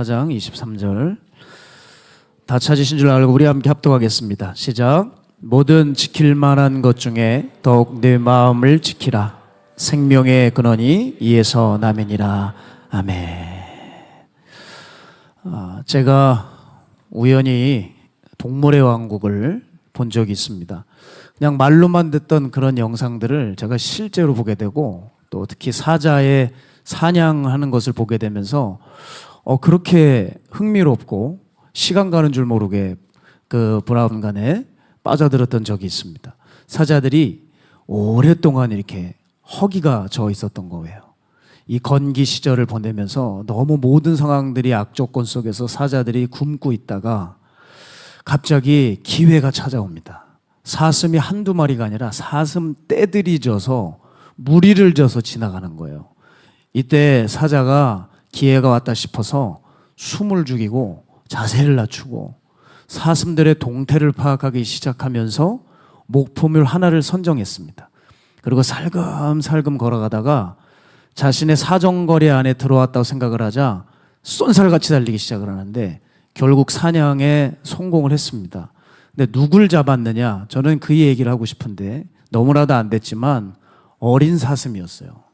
4장 23절 다 찾으신 줄 알고 우리 함께 합독하겠습니다. 시작. 모든 지킬 만한 것 중에 더욱 내 마음을 지키라. 생명의 근원이 이에서 나매니라. 아멘. 제가 우연히 동물의 왕국을 본 적이 있습니다. 그냥 말로만 듣던 그런 영상들을 제가 실제로 보게 되고 또 특히 사자의 사냥하는 것을 보게 되면서 그렇게 흥미롭고 시간 가는 줄 모르게 그 브라운관에 빠져들었던 적이 있습니다. 사자들이 오랫동안 이렇게 허기가 져 있었던 거예요. 이 건기 시절을 보내면서 너무 모든 상황들이 악조건 속에서 사자들이 굶고 있다가 갑자기 기회가 찾아옵니다. 사슴이 한두 마리가 아니라 사슴 떼들이 져서 무리를 져서 지나가는 거예요. 이때 사자가 기회가 왔다 싶어서 숨을 죽이고 자세를 낮추고 사슴들의 동태를 파악하기 시작하면서 목표물 하나를 선정했습니다. 그리고 살금살금 걸어가다가 자신의 사정거리 안에 들어왔다고 생각을 하자 쏜살같이 달리기 시작을 하는데 결국 사냥에 성공을 했습니다. 근데 누굴 잡았느냐? 저는 그 얘기를 하고 싶은데 너무나도 안 됐지만 어린 사슴이었어요.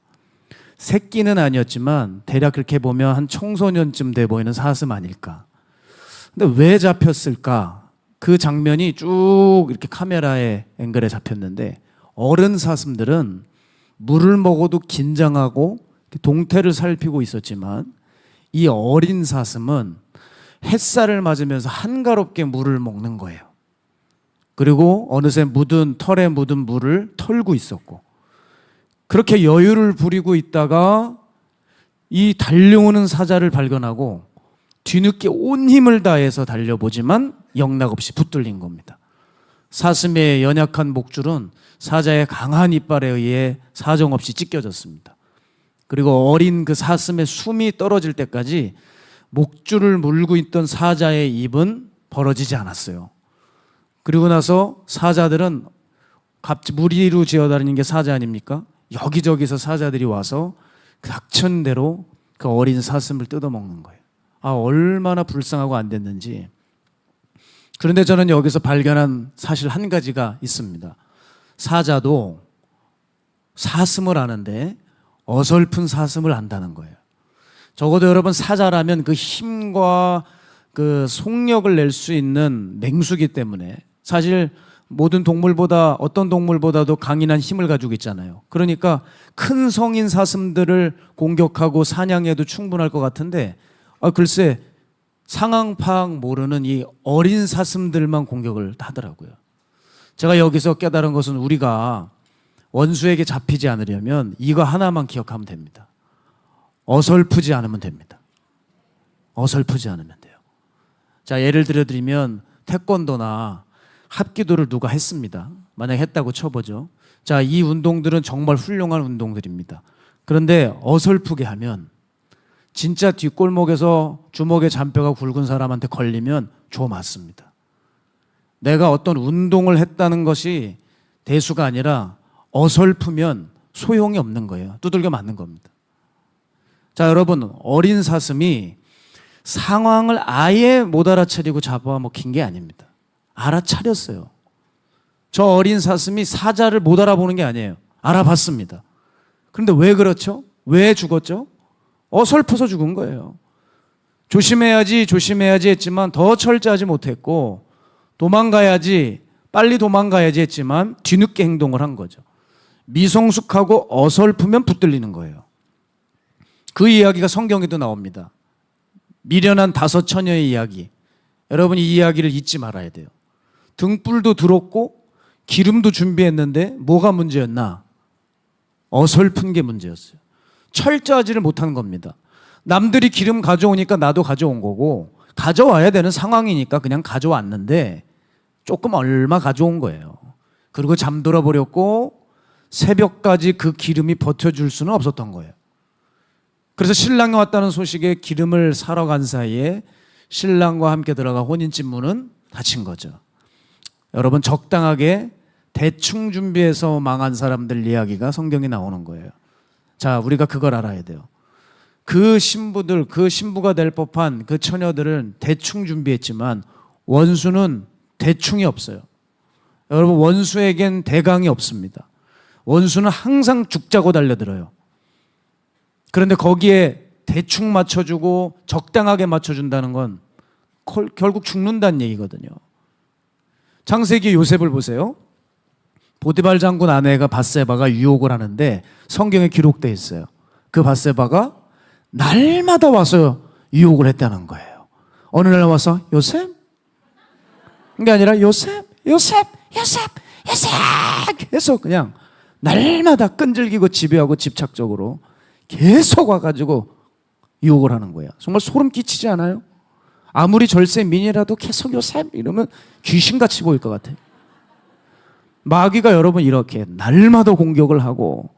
새끼는 아니었지만 대략 그렇게 보면 한 청소년쯤 돼 보이는 사슴 아닐까. 근데 왜 잡혔을까? 그 장면이 쭉 이렇게 카메라의 앵글에 잡혔는데 어른 사슴들은 물을 먹어도 긴장하고 동태를 살피고 있었지만 이 어린 사슴은 햇살을 맞으면서 한가롭게 물을 먹는 거예요. 그리고 어느새 털에 묻은 물을 털고 있었고 그렇게 여유를 부리고 있다가 이 달려오는 사자를 발견하고 뒤늦게 온 힘을 다해서 달려보지만 영락없이 붙들린 겁니다. 사슴의 연약한 목줄은 사자의 강한 이빨에 의해 사정없이 찢겨졌습니다. 그리고 어린 그 사슴의 숨이 떨어질 때까지 목줄을 물고 있던 사자의 입은 벌어지지 않았어요. 그리고 나서 사자들은 무리로 지어다니는 게 사자 아닙니까? 여기저기서 사자들이 와서 닥친 대로 그 어린 사슴을 뜯어먹는 거예요. 얼마나 불쌍하고 안 됐는지. 그런데 저는 여기서 발견한 사실 한 가지가 있습니다. 사자도 사슴을 아는데 어설픈 사슴을 안다는 거예요. 적어도 여러분 사자라면 그 힘과 그 속력을 낼 수 있는 맹수기 때문에 사실 모든 동물보다 어떤 동물보다도 강인한 힘을 가지고 있잖아요. 그러니까 큰 성인 사슴들을 공격하고 사냥해도 충분할 것 같은데 글쎄 상황 파악 모르는 이 어린 사슴들만 공격을 하더라고요. 제가 여기서 깨달은 것은 우리가 원수에게 잡히지 않으려면 이거 하나만 기억하면 됩니다. 어설프지 않으면 됩니다. 어설프지 않으면 돼요. 자, 예를 들어드리면 태권도나 합기도를 누가 했습니다. 만약에 했다고 쳐보죠. 자, 이 운동들은 정말 훌륭한 운동들입니다. 그런데 어설프게 하면 진짜 뒷골목에서 주먹에 잔뼈가 굵은 사람한테 걸리면 조 맞습니다. 내가 어떤 운동을 했다는 것이 대수가 아니라 어설프면 소용이 없는 거예요. 두들겨 맞는 겁니다. 자, 여러분, 어린 사슴이 상황을 아예 못 알아차리고 잡아먹힌 게 아닙니다. 알아차렸어요. 저 어린 사슴이 사자를 못 알아보는 게 아니에요. 알아봤습니다. 그런데 왜 그렇죠? 왜 죽었죠? 어설퍼서 죽은 거예요. 조심해야지 했지만 더 철저하지 못했고 도망가야지 빨리 도망가야지 했지만 뒤늦게 행동을 한 거죠. 미성숙하고 어설프면 붙들리는 거예요. 그 이야기가 성경에도 나옵니다. 미련한 5 처녀의 이야기. 여러분 이 이야기를 잊지 말아야 돼요. 등불도 들었고 기름도 준비했는데 뭐가 문제였나? 어설픈 게 문제였어요. 철저하지를 못한 겁니다. 남들이 기름 가져오니까 나도 가져온 거고 가져와야 되는 상황이니까 그냥 가져왔는데 조금 얼마 가져온 거예요. 그리고 잠들어 버렸고 새벽까지 그 기름이 버텨줄 수는 없었던 거예요. 그래서 신랑이 왔다는 소식에 기름을 사러 간 사이에 신랑과 함께 들어가 혼인신문은 닫힌 거죠. 여러분 적당하게 대충 준비해서 망한 사람들 이야기가 성경에 나오는 거예요. 자, 우리가 그걸 알아야 돼요. 그 신부들, 그 신부가 될 법한 그 처녀들은 대충 준비했지만 원수는 대충이 없어요. 여러분, 원수에겐 대강이 없습니다. 원수는 항상 죽자고 달려들어요. 그런데 거기에 대충 맞춰주고 적당하게 맞춰준다는 건 결국 죽는다는 얘기거든요. 창세기 요셉을 보세요. 보디발 장군 아내가 밧세바가 유혹을 하는데 성경에 기록되어 있어요. 그 밧세바가 날마다 와서 유혹을 했다는 거예요. 어느 날 와서 요셉? 그게 아니라 요셉, 요셉, 요셉, 요셉 계속 그냥 날마다 끈질기고 지배하고 집착적으로 계속 와가지고 유혹을 하는 거예요. 정말 소름 끼치지 않아요? 아무리 절세민이라도 계속 요셉 이러면 귀신같이 보일 것 같아요. 마귀가 여러분 이렇게 날마다 공격을 하고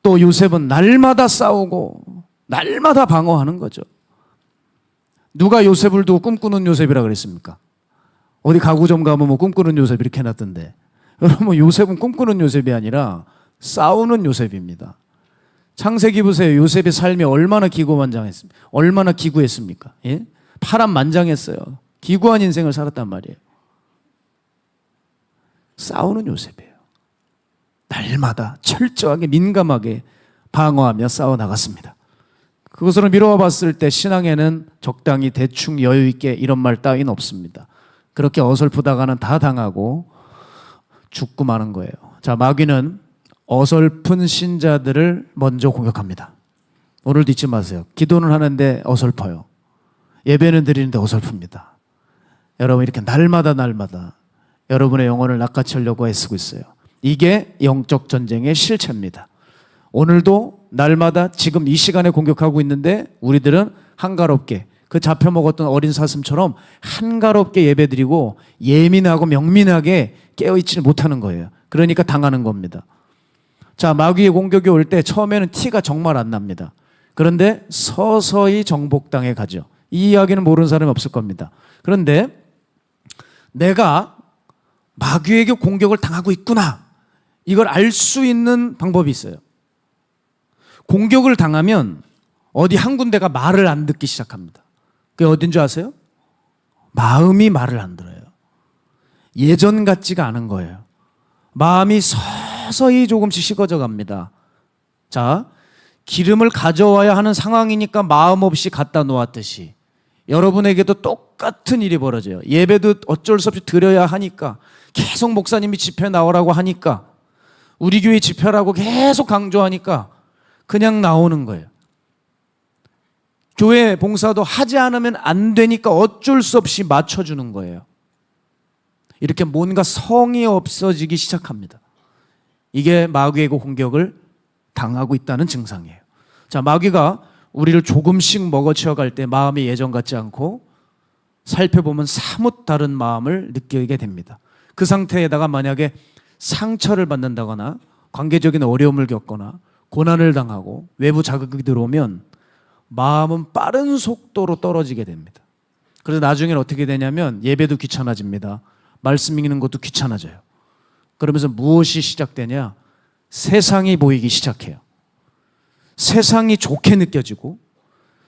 또 요셉은 날마다 싸우고 날마다 방어하는 거죠. 누가 요셉을 두고 꿈꾸는 요셉이라 그랬습니까? 어디 가구점 가면 뭐 꿈꾸는 요셉 이렇게 해놨던데, 여러분 요셉은 꿈꾸는 요셉이 아니라 싸우는 요셉입니다. 창세기 보세요. 요셉의 삶이 얼마나 기고만장했습니까? 얼마나 기구했습니까? 예? 파란만장했어요. 기구한 인생을 살았단 말이에요. 싸우는 요셉이에요. 날마다 철저하게 민감하게 방어하며 싸워나갔습니다. 그것으로 미루어 봤을 때 신앙에는 적당히 대충 여유 있게 이런 말 따윈 없습니다. 그렇게 어설프다가는 다 당하고 죽고 마는 거예요. 자, 마귀는 어설픈 신자들을 먼저 공격합니다. 오늘도 잊지 마세요. 기도는 하는데 어설퍼요. 예배는 드리는데 어설픕니다. 여러분 이렇게 날마다 여러분의 영혼을 낚아채려고 애쓰고 있어요. 이게 영적 전쟁의 실체입니다. 오늘도 날마다 지금 이 시간에 공격하고 있는데 우리들은 한가롭게 그 잡혀먹었던 어린 사슴처럼 한가롭게 예배드리고 예민하고 명민하게 깨어있지를 못하는 거예요. 그러니까 당하는 겁니다. 자, 마귀의 공격이 올 때 처음에는 티가 정말 안 납니다. 그런데 서서히 정복당해 가죠. 이 이야기는 모르는 사람이 없을 겁니다. 그런데 내가 마귀에게 공격을 당하고 있구나, 이걸 알 수 있는 방법이 있어요. 공격을 당하면 어디 한 군데가 말을 안 듣기 시작합니다. 그게 어딘 줄 아세요? 마음이 말을 안 들어요. 예전 같지가 않은 거예요. 마음이 서서히 조금씩 식어져 갑니다. 자, 기름을 가져와야 하는 상황이니까 마음 없이 갖다 놓았듯이 여러분에게도 똑같은 일이 벌어져요. 예배도 어쩔 수 없이 드려야 하니까, 계속 목사님이 집회 나오라고 하니까, 우리 교회 집회라고 계속 강조하니까 그냥 나오는 거예요. 교회 봉사도 하지 않으면 안 되니까 어쩔 수 없이 맞춰주는 거예요. 이렇게 뭔가 성이 없어지기 시작합니다. 이게 마귀의 공격을 당하고 있다는 증상이에요. 자, 마귀가 우리를 조금씩 먹어치워 갈 때 마음이 예전 같지 않고 살펴보면 사뭇 다른 마음을 느끼게 됩니다. 그 상태에다가 만약에 상처를 받는다거나 관계적인 어려움을 겪거나 고난을 당하고 외부 자극이 들어오면 마음은 빠른 속도로 떨어지게 됩니다. 그래서 나중에는 어떻게 되냐면 예배도 귀찮아집니다. 말씀 읽는 것도 귀찮아져요. 그러면서 무엇이 시작되냐? 세상이 보이기 시작해요. 세상이 좋게 느껴지고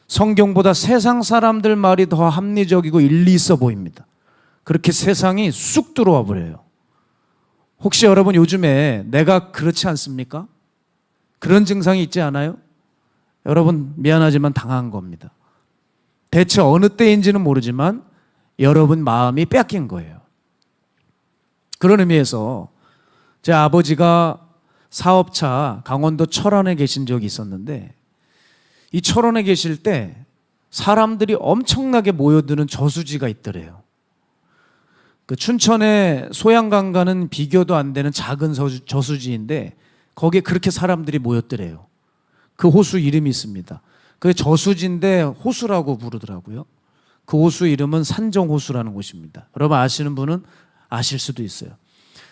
성경보다 세상 사람들 말이 더 합리적이고 일리 있어 보입니다. 그렇게 세상이 쑥 들어와 버려요. 혹시 여러분 요즘에 내가 그렇지 않습니까? 그런 증상이 있지 않아요? 여러분 미안하지만 당한 겁니다. 대체 어느 때인지는 모르지만 여러분 마음이 뺏긴 거예요. 그런 의미에서 제 아버지가 사업차 강원도 철원에 계신 적이 있었는데, 이 철원에 계실 때 사람들이 엄청나게 모여드는 저수지가 있더래요. 그 춘천의 소양강과는 비교도 안 되는 작은 저수지인데 거기에 그렇게 사람들이 모였더래요. 그 호수 이름이 있습니다. 그게 저수지인데 호수라고 부르더라고요. 그 호수 이름은 산정호수라는 곳입니다. 여러분 아시는 분은 아실 수도 있어요.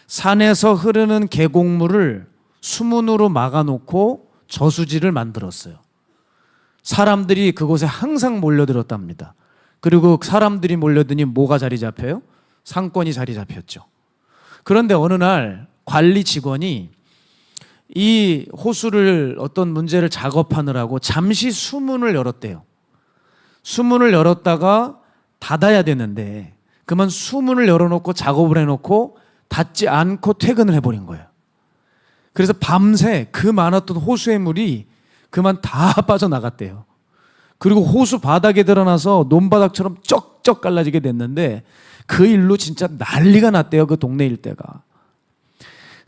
산에서 흐르는 계곡물을 수문으로 막아놓고 저수지를 만들었어요. 사람들이 그곳에 항상 몰려들었답니다. 그리고 사람들이 몰려드니 뭐가 자리 잡혀요? 상권이 자리 잡혔죠. 그런데 어느 날 관리 직원이 이 호수를 어떤 문제를 작업하느라고 잠시 수문을 열었대요. 수문을 열었다가 닫아야 되는데 그만 수문을 열어놓고 작업을 해놓고 닫지 않고 퇴근을 해버린 거예요. 그래서 밤새 그 많았던 호수의 물이 그만 다 빠져나갔대요. 그리고 호수 바닥에 드러나서 논바닥처럼 쩍쩍 갈라지게 됐는데 그 일로 진짜 난리가 났대요. 그 동네 일대가.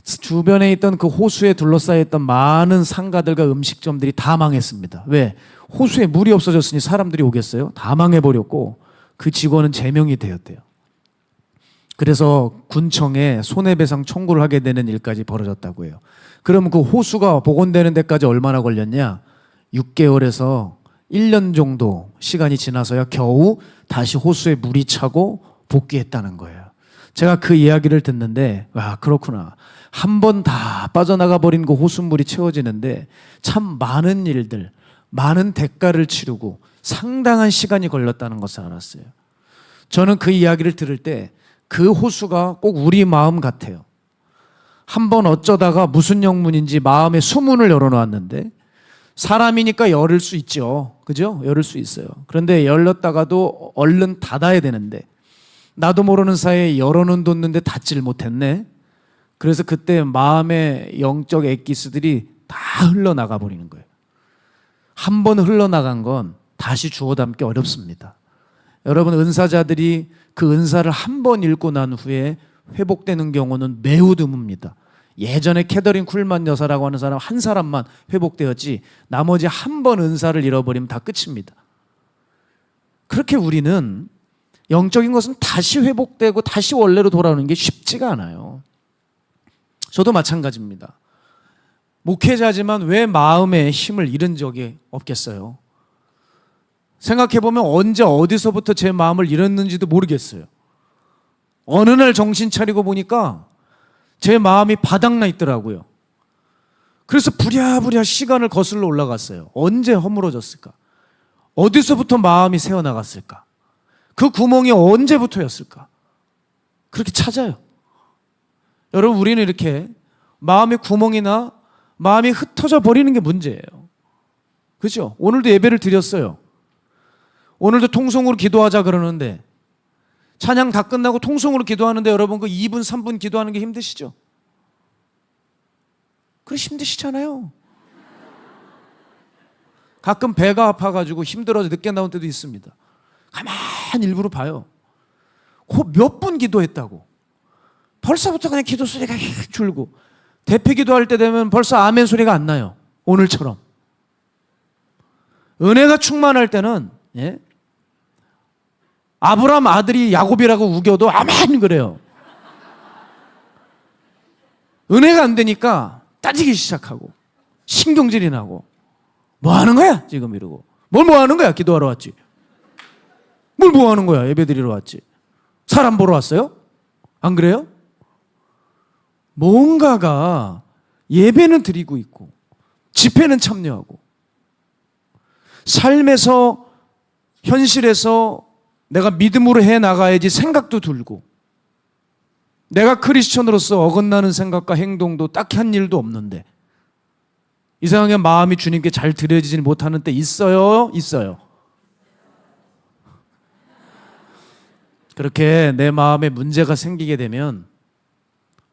주변에 있던 그 호수에 둘러싸여 있던 많은 상가들과 음식점들이 다 망했습니다. 왜? 호수에 물이 없어졌으니 사람들이 오겠어요? 다 망해버렸고 그 직원은 제명이 되었대요. 그래서 군청에 손해배상 청구를 하게 되는 일까지 벌어졌다고 해요. 그럼 그 호수가 복원되는 데까지 얼마나 걸렸냐? 6개월에서 1년 정도 시간이 지나서야 겨우 다시 호수에 물이 차고 복귀했다는 거예요. 제가 그 이야기를 듣는데 와, 그렇구나. 한 번 다 빠져나가 버린 그 호수물이 채워지는데 참 많은 일들, 많은 대가를 치르고 상당한 시간이 걸렸다는 것을 알았어요. 저는 그 이야기를 들을 때 그 호수가 꼭 우리 마음 같아요. 한번 어쩌다가 무슨 영문인지 마음에 수문을 열어놓았는데 사람이니까 열을 수 있죠. 그죠? 열을 수 있어요. 그런데 열렸다가도 얼른 닫아야 되는데 나도 모르는 사이에 열어놓았는데 닫지를 못했네. 그래서 그때 마음의 영적 엑기스들이 다 흘러나가 버리는 거예요. 한 번 흘러나간 건 다시 주워 담기 어렵습니다. 여러분, 은사자들이 그 은사를 한 번 읽고 난 후에 회복되는 경우는 매우 드뭅니다. 예전에 캐더린 쿨만 여사라고 하는 사람 한 사람만 회복되었지 나머지 한 번 은사를 잃어버리면 다 끝입니다. 그렇게 우리는 영적인 것은 다시 회복되고 다시 원래로 돌아오는 게 쉽지가 않아요. 저도 마찬가지입니다. 목회자지만 왜 마음의 힘을 잃은 적이 없겠어요? 생각해보면 언제 어디서부터 제 마음을 잃었는지도 모르겠어요. 어느 날 정신 차리고 보니까 제 마음이 바닥나 있더라고요. 그래서 부랴부랴 시간을 거슬러 올라갔어요. 언제 허물어졌을까? 어디서부터 마음이 새어나갔을까? 그 구멍이 언제부터였을까? 그렇게 찾아요. 여러분, 우리는 이렇게 마음의 구멍이나 마음이 흩어져 버리는 게 문제예요. 그렇죠? 오늘도 예배를 드렸어요. 오늘도 통성으로 기도하자 그러는데 찬양 다 끝나고 통성으로 기도하는데 여러분 그 2분 3분 기도하는 게 힘드시죠? 그래, 힘드시잖아요. 가끔 배가 아파가지고 힘들어서 늦게 나온 때도 있습니다. 가만히 일부러 봐요. 그 몇 분 기도했다고. 벌써부터 그냥 기도 소리가 줄고 대피 기도할 때 되면 벌써 아멘 소리가 안 나요. 오늘처럼. 은혜가 충만할 때는 아브라함 아들이 야곱이라고 우겨도 아멘 그래요. 은혜가 안 되니까 따지기 시작하고 신경질이 나고 뭐 하는 거야 지금 이러고 뭘 뭐 하는 거야 기도하러 왔지 뭘 뭐 하는 거야 예배 드리러 왔지 사람 보러 왔어요? 안 그래요? 뭔가가 예배는 드리고 있고 집회는 참여하고 삶에서 현실에서 내가 믿음으로 해나가야지 생각도 들고 내가 크리스천으로서 어긋나는 생각과 행동도 딱히 한 일도 없는데 이상하게 마음이 주님께 잘 드려지지 못하는 때 있어요? 있어요. 그렇게 내 마음에 문제가 생기게 되면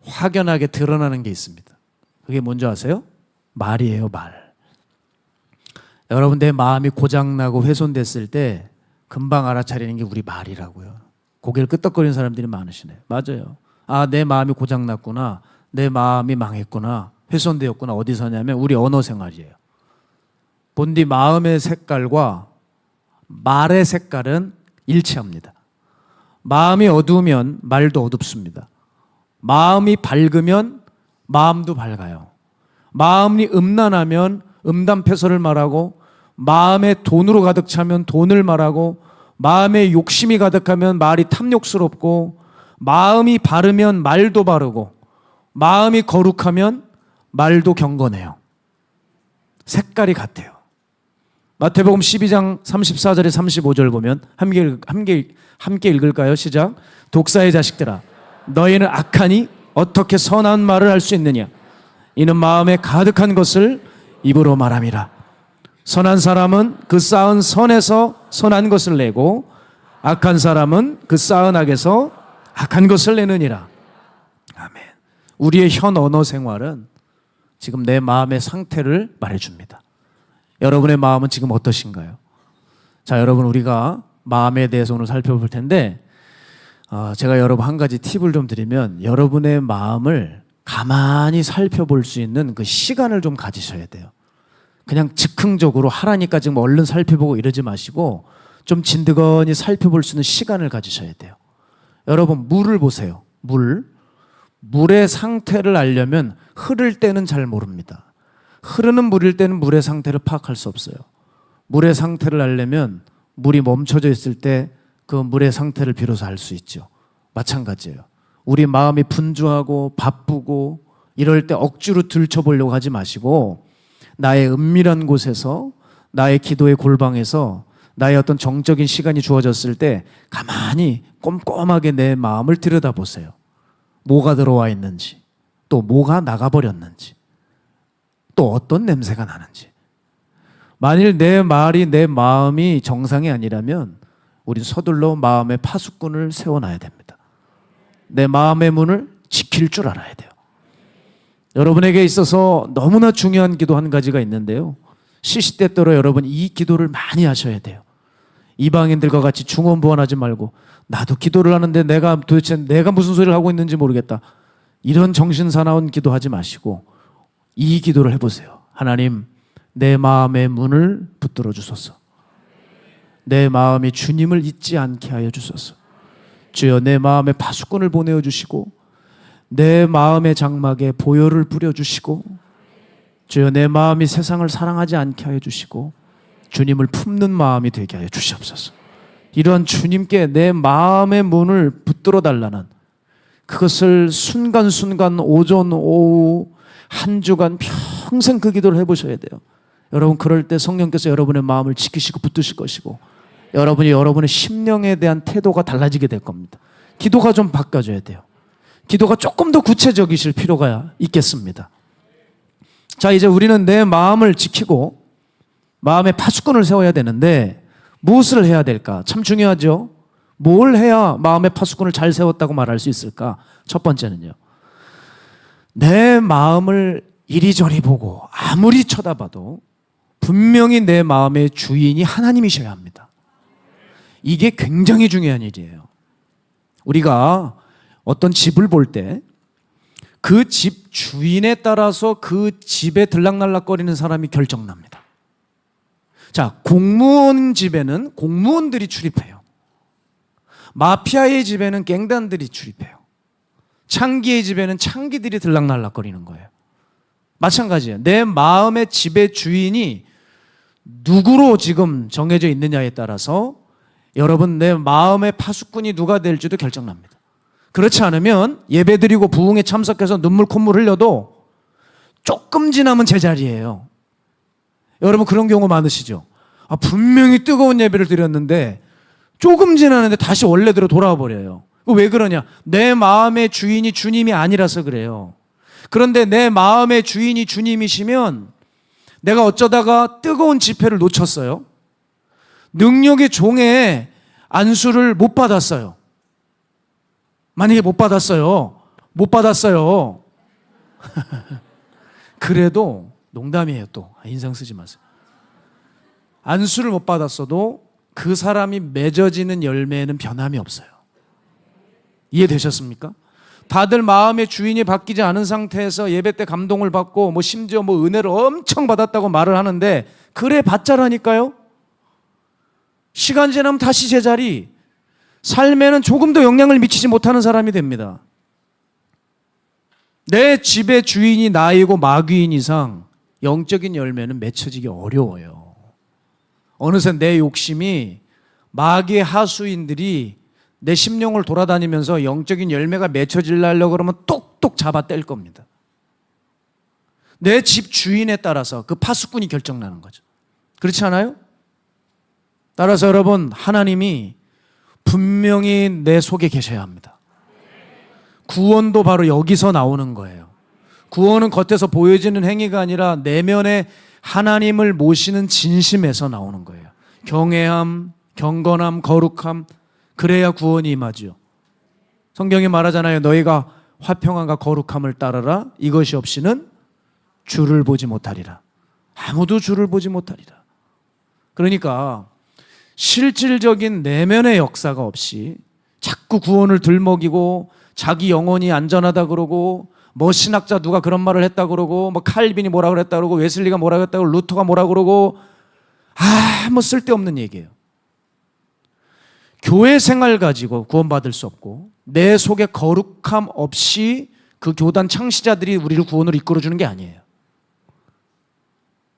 확연하게 드러나는 게 있습니다. 그게 뭔지 아세요? 말이에요, 말. 여러분, 내 마음이 고장나고 훼손됐을 때 금방 알아차리는 게 우리 말이라고요. 고개를 끄덕거리는 사람들이 많으시네요. 맞아요. 아, 내 마음이 고장났구나. 내 마음이 망했구나. 훼손되었구나. 어디서냐면 우리 언어 생활이에요. 본디 마음의 색깔과 말의 색깔은 일치합니다. 마음이 어두우면 말도 어둡습니다. 마음이 밝으면 마음도 밝아요. 마음이 음란하면 음담패설을 말하고 마음에 돈으로 가득 차면 돈을 말하고 마음에 욕심이 가득하면 말이 탐욕스럽고 마음이 바르면 말도 바르고 마음이 거룩하면 말도 경건해요. 색깔이 같아요. 마태복음 12장 34절에 35절 보면 함께 읽을까요? 시작. 독사의 자식들아 너희는 악하니 어떻게 선한 말을 할 수 있느냐? 이는 마음에 가득한 것을 입으로 말함이라. 선한 사람은 그 쌓은 선에서 선한 것을 내고 악한 사람은 그 쌓은 악에서 악한 것을 내느니라. 아멘. 우리의 현 언어 생활은 지금 내 마음의 상태를 말해줍니다. 여러분의 마음은 지금 어떠신가요? 자, 여러분, 우리가 마음에 대해서 오늘 살펴볼 텐데 제가 여러분 한 가지 팁을 좀 드리면, 여러분의 마음을 가만히 살펴볼 수 있는 그 시간을 좀 가지셔야 돼요. 그냥 즉흥적으로 하라니까 지금 얼른 살펴보고 이러지 마시고 좀 진드건히 살펴볼 수 있는 시간을 가지셔야 돼요. 여러분, 물을 보세요. 물의 상태를 알려면 흐를 때는 잘 모릅니다. 흐르는 물일 때는 물의 상태를 파악할 수 없어요. 물의 상태를 알려면 물이 멈춰져 있을 때 그 물의 상태를 비로소 알 수 있죠. 마찬가지예요. 우리 마음이 분주하고 바쁘고 이럴 때 억지로 들춰보려고 하지 마시고, 나의 은밀한 곳에서, 나의 기도의 골방에서 나의 어떤 정적인 시간이 주어졌을 때 가만히 꼼꼼하게 내 마음을 들여다보세요. 뭐가 들어와 있는지, 또 뭐가 나가버렸는지, 또 어떤 냄새가 나는지. 만일 내 말이, 내 마음이 정상이 아니라면 우린 서둘러 마음의 파수꾼을 세워놔야 됩니다. 내 마음의 문을 지킬 줄 알아야 돼요. 여러분에게 있어서 너무나 중요한 기도 한 가지가 있는데요, 시시때때로 여러분 이 기도를 많이 하셔야 돼요. 이방인들과 같이 중언부언하지 말고, 나도 기도를 하는데 도대체 내가 무슨 소리를 하고 있는지 모르겠다, 이런 정신사나운 기도하지 마시고 이 기도를 해보세요. 하나님, 내 마음의 문을 붙들어 주소서. 내 마음이 주님을 잊지 않게 하여 주소서. 주여, 내 마음에 파수꾼을 보내어 주시고 내 마음의 장막에 보혈을 뿌려 주시고, 주여, 내 마음이 세상을 사랑하지 않게 하여 주시고 주님을 품는 마음이 되게 하여 주시옵소서. 이러한 주님께 내 마음의 문을 붙들어 달라는, 그것을 순간순간 오전 오후 한 주간 평생 그 기도를 해보셔야 돼요. 여러분, 그럴 때 성령께서 여러분의 마음을 지키시고 붙드실 것이고, 여러분이 여러분의 심령에 대한 태도가 달라지게 될 겁니다. 기도가 좀 바꿔줘야 돼요. 기도가 조금 더 구체적이실 필요가 있겠습니다. 자, 이제 우리는 내 마음을 지키고 마음의 파수꾼을 세워야 되는데 무엇을 해야 될까? 참 중요하죠. 뭘 해야 마음의 파수꾼을 잘 세웠다고 말할 수 있을까? 첫 번째는요, 내 마음을 이리저리 보고 아무리 쳐다봐도 분명히 내 마음의 주인이 하나님이셔야 합니다. 이게 굉장히 중요한 일이에요. 우리가 어떤 집을 볼 때 그 집 주인에 따라서 그 집에 들락날락거리는 사람이 결정납니다. 자, 공무원 집에는 공무원들이 출입해요. 마피아의 집에는 갱단들이 출입해요. 창기의 집에는 창기들이 들락날락거리는 거예요. 마찬가지예요. 내 마음의 집의 주인이 누구로 지금 정해져 있느냐에 따라서 여러분, 내 마음의 파수꾼이 누가 될지도 결정납니다. 그렇지 않으면 예배드리고 부흥에 참석해서 눈물 콧물 흘려도 조금 지나면 제자리예요. 여러분, 그런 경우 많으시죠? 분명히 뜨거운 예배를 드렸는데 조금 지나는데 다시 원래대로 돌아와 버려요. 왜 그러냐? 내 마음의 주인이 주님이 아니라서 그래요. 그런데 내 마음의 주인이 주님이시면, 내가 어쩌다가 뜨거운 집회를 놓쳤어요. 능력의 종의 안수를 못 받았어요. 만약에 못 받았어요. 그래도 농담이에요. 또 인상 쓰지 마세요. 안수를 못 받았어도 그 사람이 맺어지는 열매에는 변함이 없어요. 이해되셨습니까? 다들 마음의 주인이 바뀌지 않은 상태에서 예배 때 감동을 받고 심지어 은혜를 엄청 받았다고 말을 하는데, 그래 봤자라니까요. 시간 지나면 다시 제자리, 삶에는 조금도 영향을 미치지 못하는 사람이 됩니다. 내 집의 주인이 나이고 마귀인 이상 영적인 열매는 맺혀지기 어려워요. 어느새 내 욕심이 마귀의 하수인들이 내 심령을 돌아다니면서 영적인 열매가 맺혀지려고 그러면 똑똑 잡아 뗄 겁니다. 내 집 주인에 따라서 그 파수꾼이 결정나는 거죠. 그렇지 않아요? 따라서 여러분, 하나님이 분명히 내 속에 계셔야 합니다. 구원도 바로 여기서 나오는 거예요. 구원은 겉에서 보여지는 행위가 아니라 내면의 하나님을 모시는 진심에서 나오는 거예요. 경외함, 경건함, 거룩함, 그래야 구원이 임하지요. 성경이 말하잖아요. 너희가 화평함과 거룩함을 따르라. 이것이 없이는 주를 보지 못하리라. 아무도 주를 보지 못하리라. 그러니까 실질적인 내면의 역사가 없이 자꾸 구원을 들먹이고 자기 영혼이 안전하다 그러고 뭐 신학자 누가 그런 말을 했다 그러고 뭐 칼빈이 뭐라 그랬다 그러고 웨슬리가 뭐라 그랬다 그러고 루터가 뭐라 그러고 아무 쓸데없는 얘기예요. 교회 생활 가지고 구원받을 수 없고 내 속에 거룩함 없이 그 교단 창시자들이 우리를 구원으로 이끌어주는 게 아니에요.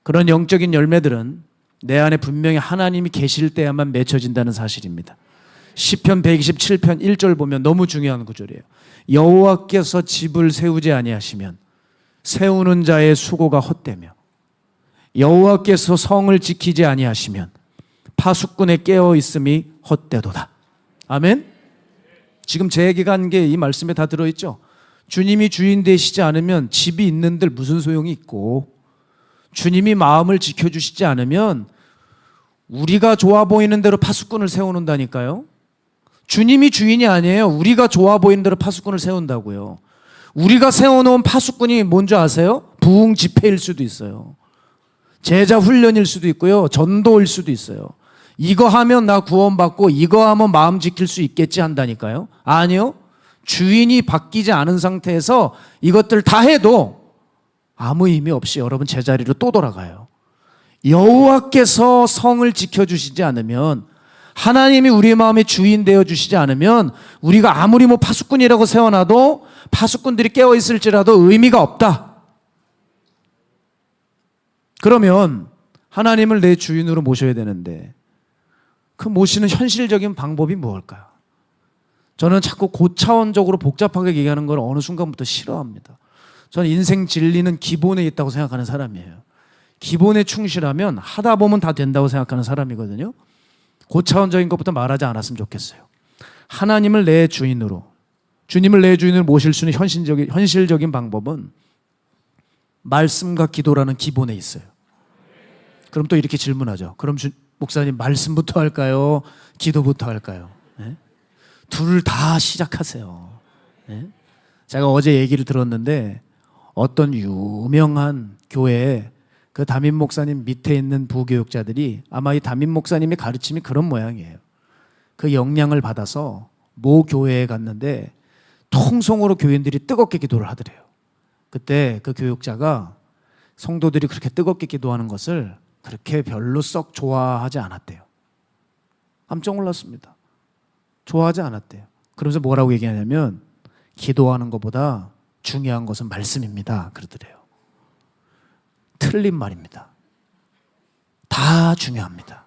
그런 영적인 열매들은 내 안에 분명히 하나님이 계실 때야만 맺혀진다는 사실입니다. 시편 127편 1절 보면 너무 중요한 구절이에요. 여호와께서 집을 세우지 아니하시면 세우는 자의 수고가 헛되며 여호와께서 성을 지키지 아니하시면 파수꾼에 깨어 있음이 헛되도다. 아멘. 지금 제 얘기가 한 게 이 말씀에 다 들어있죠. 주님이 주인 되시지 않으면 집이 있는들 무슨 소용이 있고, 주님이 마음을 지켜주시지 않으면 우리가 좋아 보이는 대로 파수꾼을 세워놓는다니까요. 주님이 주인이 아니에요. 우리가 좋아 보이는 대로 파수꾼을 세운다고요. 우리가 세워놓은 파수꾼이 뭔지 아세요? 부흥 집회일 수도 있어요. 제자 훈련일 수도 있고요. 전도일 수도 있어요. 이거 하면 나 구원받고 이거 하면 마음 지킬 수 있겠지 한다니까요. 아니요. 주인이 바뀌지 않은 상태에서 이것들 다 해도 아무 의미 없이 여러분 제자리로 또 돌아가요. 여호와께서 성을 지켜주시지 않으면, 하나님이 우리 마음의 주인 되어주시지 않으면 우리가 아무리 뭐 파수꾼이라고 세워놔도 파수꾼들이 깨어있을지라도 의미가 없다. 그러면 하나님을 내 주인으로 모셔야 되는데 그 모시는 현실적인 방법이 무엇일까요? 저는 자꾸 고차원적으로 복잡하게 얘기하는 걸 어느 순간부터 싫어합니다. 저는 인생 진리는 기본에 있다고 생각하는 사람이에요. 기본에 충실하면 하다 보면 다 된다고 생각하는 사람이거든요. 고차원적인 것부터 말하지 않았으면 좋겠어요. 하나님을 내 주인으로, 주님을 내 주인으로 모실 수 있는 현실적인 방법은 말씀과 기도라는 기본에 있어요. 그럼 또 이렇게 질문하죠. 그럼 목사님 말씀부터 할까요? 기도부터 할까요? 네? 둘 다 시작하세요. 네? 제가 어제 얘기를 들었는데 어떤 유명한 교회에 그 담임 목사님 밑에 있는 부교육자들이, 아마 이 담임 목사님의 가르침이 그런 모양이에요. 그 영향을 받아서 모 교회에 갔는데 통성으로 교인들이 뜨겁게 기도를 하더래요. 그때 그 교육자가 성도들이 그렇게 뜨겁게 기도하는 것을 그렇게 별로 썩 좋아하지 않았대요. 깜짝 놀랐습니다. 좋아하지 않았대요. 그러면서 뭐라고 얘기하냐면 기도하는 것보다 중요한 것은 말씀입니다. 그러더래요. 틀린 말입니다. 다 중요합니다.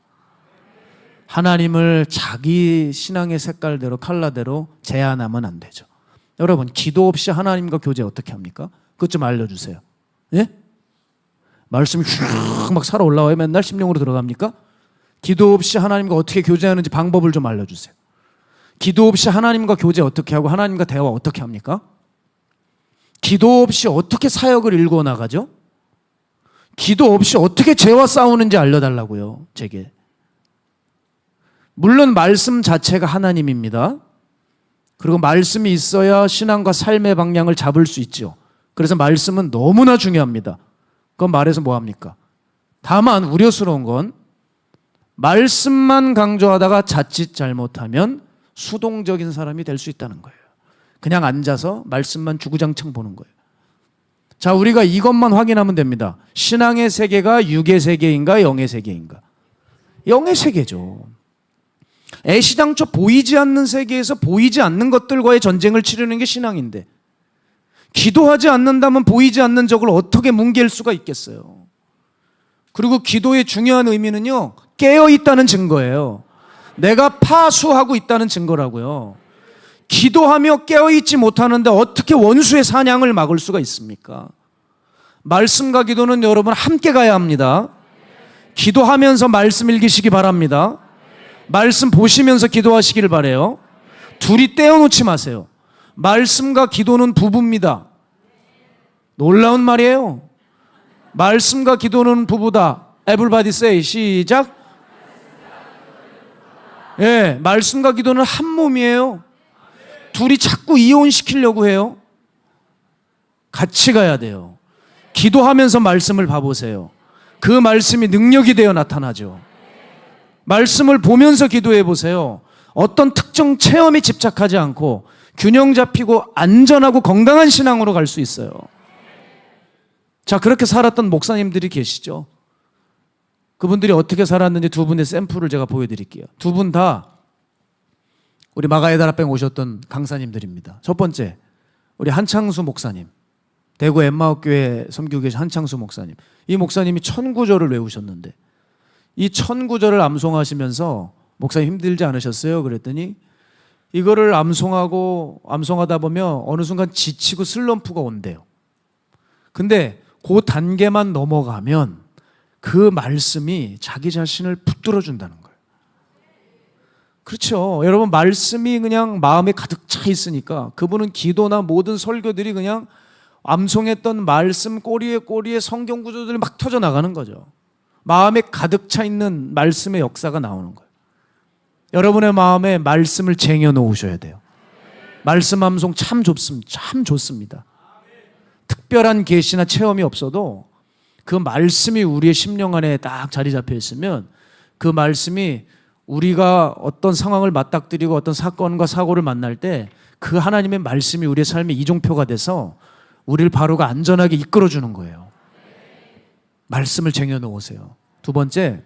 하나님을 자기 신앙의 색깔대로 컬러대로 제한하면 안 되죠. 여러분, 기도 없이 하나님과 교제 어떻게 합니까? 그것 좀 알려주세요. 예? 말씀이 휙 막 살아 올라와요? 맨날 심령으로 들어갑니까? 기도 없이 하나님과 어떻게 교제하는지 방법을 좀 알려주세요. 기도 없이 하나님과 교제 어떻게 하고 하나님과 대화 어떻게 합니까? 기도 없이 어떻게 사역을 일궈 나가죠? 기도 없이 어떻게 죄와 싸우는지 알려달라고요, 제게. 물론 말씀 자체가 하나님입니다. 그리고 말씀이 있어야 신앙과 삶의 방향을 잡을 수 있죠. 그래서 말씀은 너무나 중요합니다. 그건 말해서 뭐합니까? 다만 우려스러운 건 말씀만 강조하다가 자칫 잘못하면 수동적인 사람이 될 수 있다는 거예요. 그냥 앉아서 말씀만 주구장창 보는 거예요. 자, 우리가 이것만 확인하면 됩니다. 신앙의 세계가 육의 세계인가 영의 세계인가? 영의 세계죠. 애시당초 보이지 않는 세계에서 보이지 않는 것들과의 전쟁을 치르는 게 신앙인데, 기도하지 않는다면 보이지 않는 적을 어떻게 뭉갤 수가 있겠어요. 그리고 기도의 중요한 의미는요, 깨어있다는 증거예요. 내가 파수하고 있다는 증거라고요. 기도하며 깨어있지 못하는데 어떻게 원수의 사냥을 막을 수가 있습니까? 말씀과 기도는 여러분 함께 가야 합니다. 기도하면서 말씀 읽으시기 바랍니다. 말씀 보시면서 기도하시길 바라요. 둘이 떼어놓지 마세요. 말씀과 기도는 부부입니다. 놀라운 말이에요. 말씀과 기도는 부부다. Everybody say 시작. 예, 말씀과 기도는 한 몸이에요. 둘이 자꾸 이혼시키려고 해요. 같이 가야 돼요. 기도하면서 말씀을 봐보세요. 그 말씀이 능력이 되어 나타나죠. 말씀을 보면서 기도해 보세요. 어떤 특정 체험에 집착하지 않고 균형 잡히고 안전하고 건강한 신앙으로 갈 수 있어요. 자, 그렇게 살았던 목사님들이 계시죠. 그분들이 어떻게 살았는지 두 분의 샘플을 제가 보여드릴게요. 두 분 다 우리 마가에다 라뱅 오셨던 강사님들입니다. 첫 번째, 우리 한창수 목사님. 대구 엠마오교회 섬기고 계신 한창수 목사님. 이 목사님이 1009절을 외우셨는데 이 1009절을 암송하시면서 목사님 힘들지 않으셨어요? 그랬더니 이거를 암송하다 보면 어느 순간 지치고 슬럼프가 온대요. 근데 그 단계만 넘어가면 그 말씀이 자기 자신을 붙들어 준다는 거예요. 그렇죠. 여러분, 말씀이 그냥 마음에 가득 차 있으니까 그분은 기도나 모든 설교들이 그냥 암송했던 말씀 꼬리에 성경 구조들이 막 터져 나가는 거죠. 마음에 가득 차 있는 말씀의 역사가 나오는 거예요. 여러분의 마음에 말씀을 쟁여 놓으셔야 돼요. 말씀 암송 참 좋습니다. 특별한 계시나 체험이 없어도 그 말씀이 우리의 심령 안에 딱 자리 잡혀 있으면 그 말씀이 우리가 어떤 상황을 맞닥뜨리고 어떤 사건과 사고를 만날 때 그 하나님의 말씀이 우리의 삶의 이종표가 돼서 우리를 바로가 안전하게 이끌어주는 거예요. 말씀을 쟁여놓으세요. 두 번째,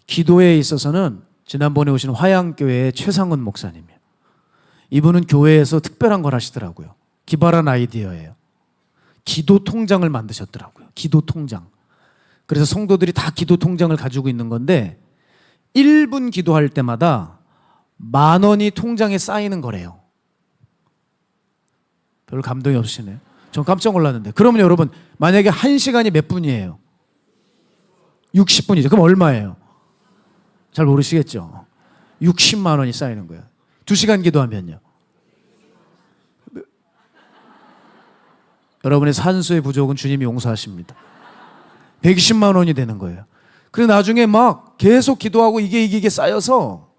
기도에 있어서는 지난번에 오신 화양교회의 최상은 목사님이에요. 이분은 교회에서 특별한 걸 하시더라고요. 기발한 아이디어예요. 기도 통장을 만드셨더라고요. 기도 통장. 그래서 성도들이 다 기도 통장을 가지고 있는 건데 1분 기도할 때마다 10,000원이 통장에 쌓이는 거래요. 별 감동이 없으시네요. 전 깜짝 놀랐는데. 그러면 여러분, 만약에 1시간이 몇 분이에요? 60분이죠. 그럼 얼마예요? 잘 모르시겠죠? 60만 원이 쌓이는 거예요. 2시간 기도하면요. 여러분의 산수의 부족은 주님이 용서하십니다. 120만 원이 되는 거예요. 그래서 나중에 막 계속 기도하고 이게 쌓여서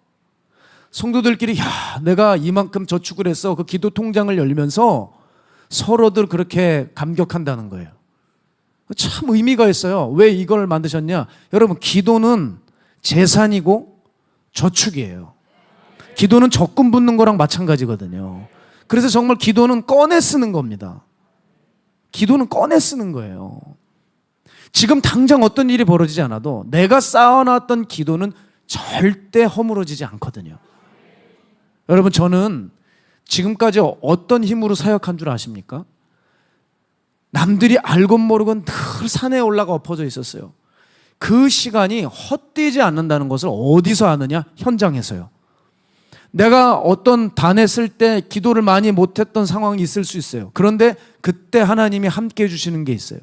성도들끼리 내가 이만큼 저축을 했어. 그 기도 통장을 열면서 서로들 그렇게 감격한다는 거예요. 참 의미가 있어요. 왜 이걸 만드셨냐? 여러분, 기도는 재산이고 저축이에요. 기도는 적금 붓는 거랑 마찬가지거든요. 그래서 정말 기도는 꺼내 쓰는 겁니다. 기도는 꺼내 쓰는 거예요. 지금 당장 어떤 일이 벌어지지 않아도 내가 쌓아놨던 기도는 절대 허물어지지 않거든요. 여러분, 저는 지금까지 어떤 힘으로 사역한 줄 아십니까? 남들이 알건 모르건 늘 산에 올라가 엎어져 있었어요. 그 시간이 헛되지 않는다는 것을 어디서 아느냐? 현장에서요. 내가 어떤 단에 쓸 때 기도를 많이 못했던 상황이 있을 수 있어요. 그런데 그때 하나님이 함께 해주시는 게 있어요.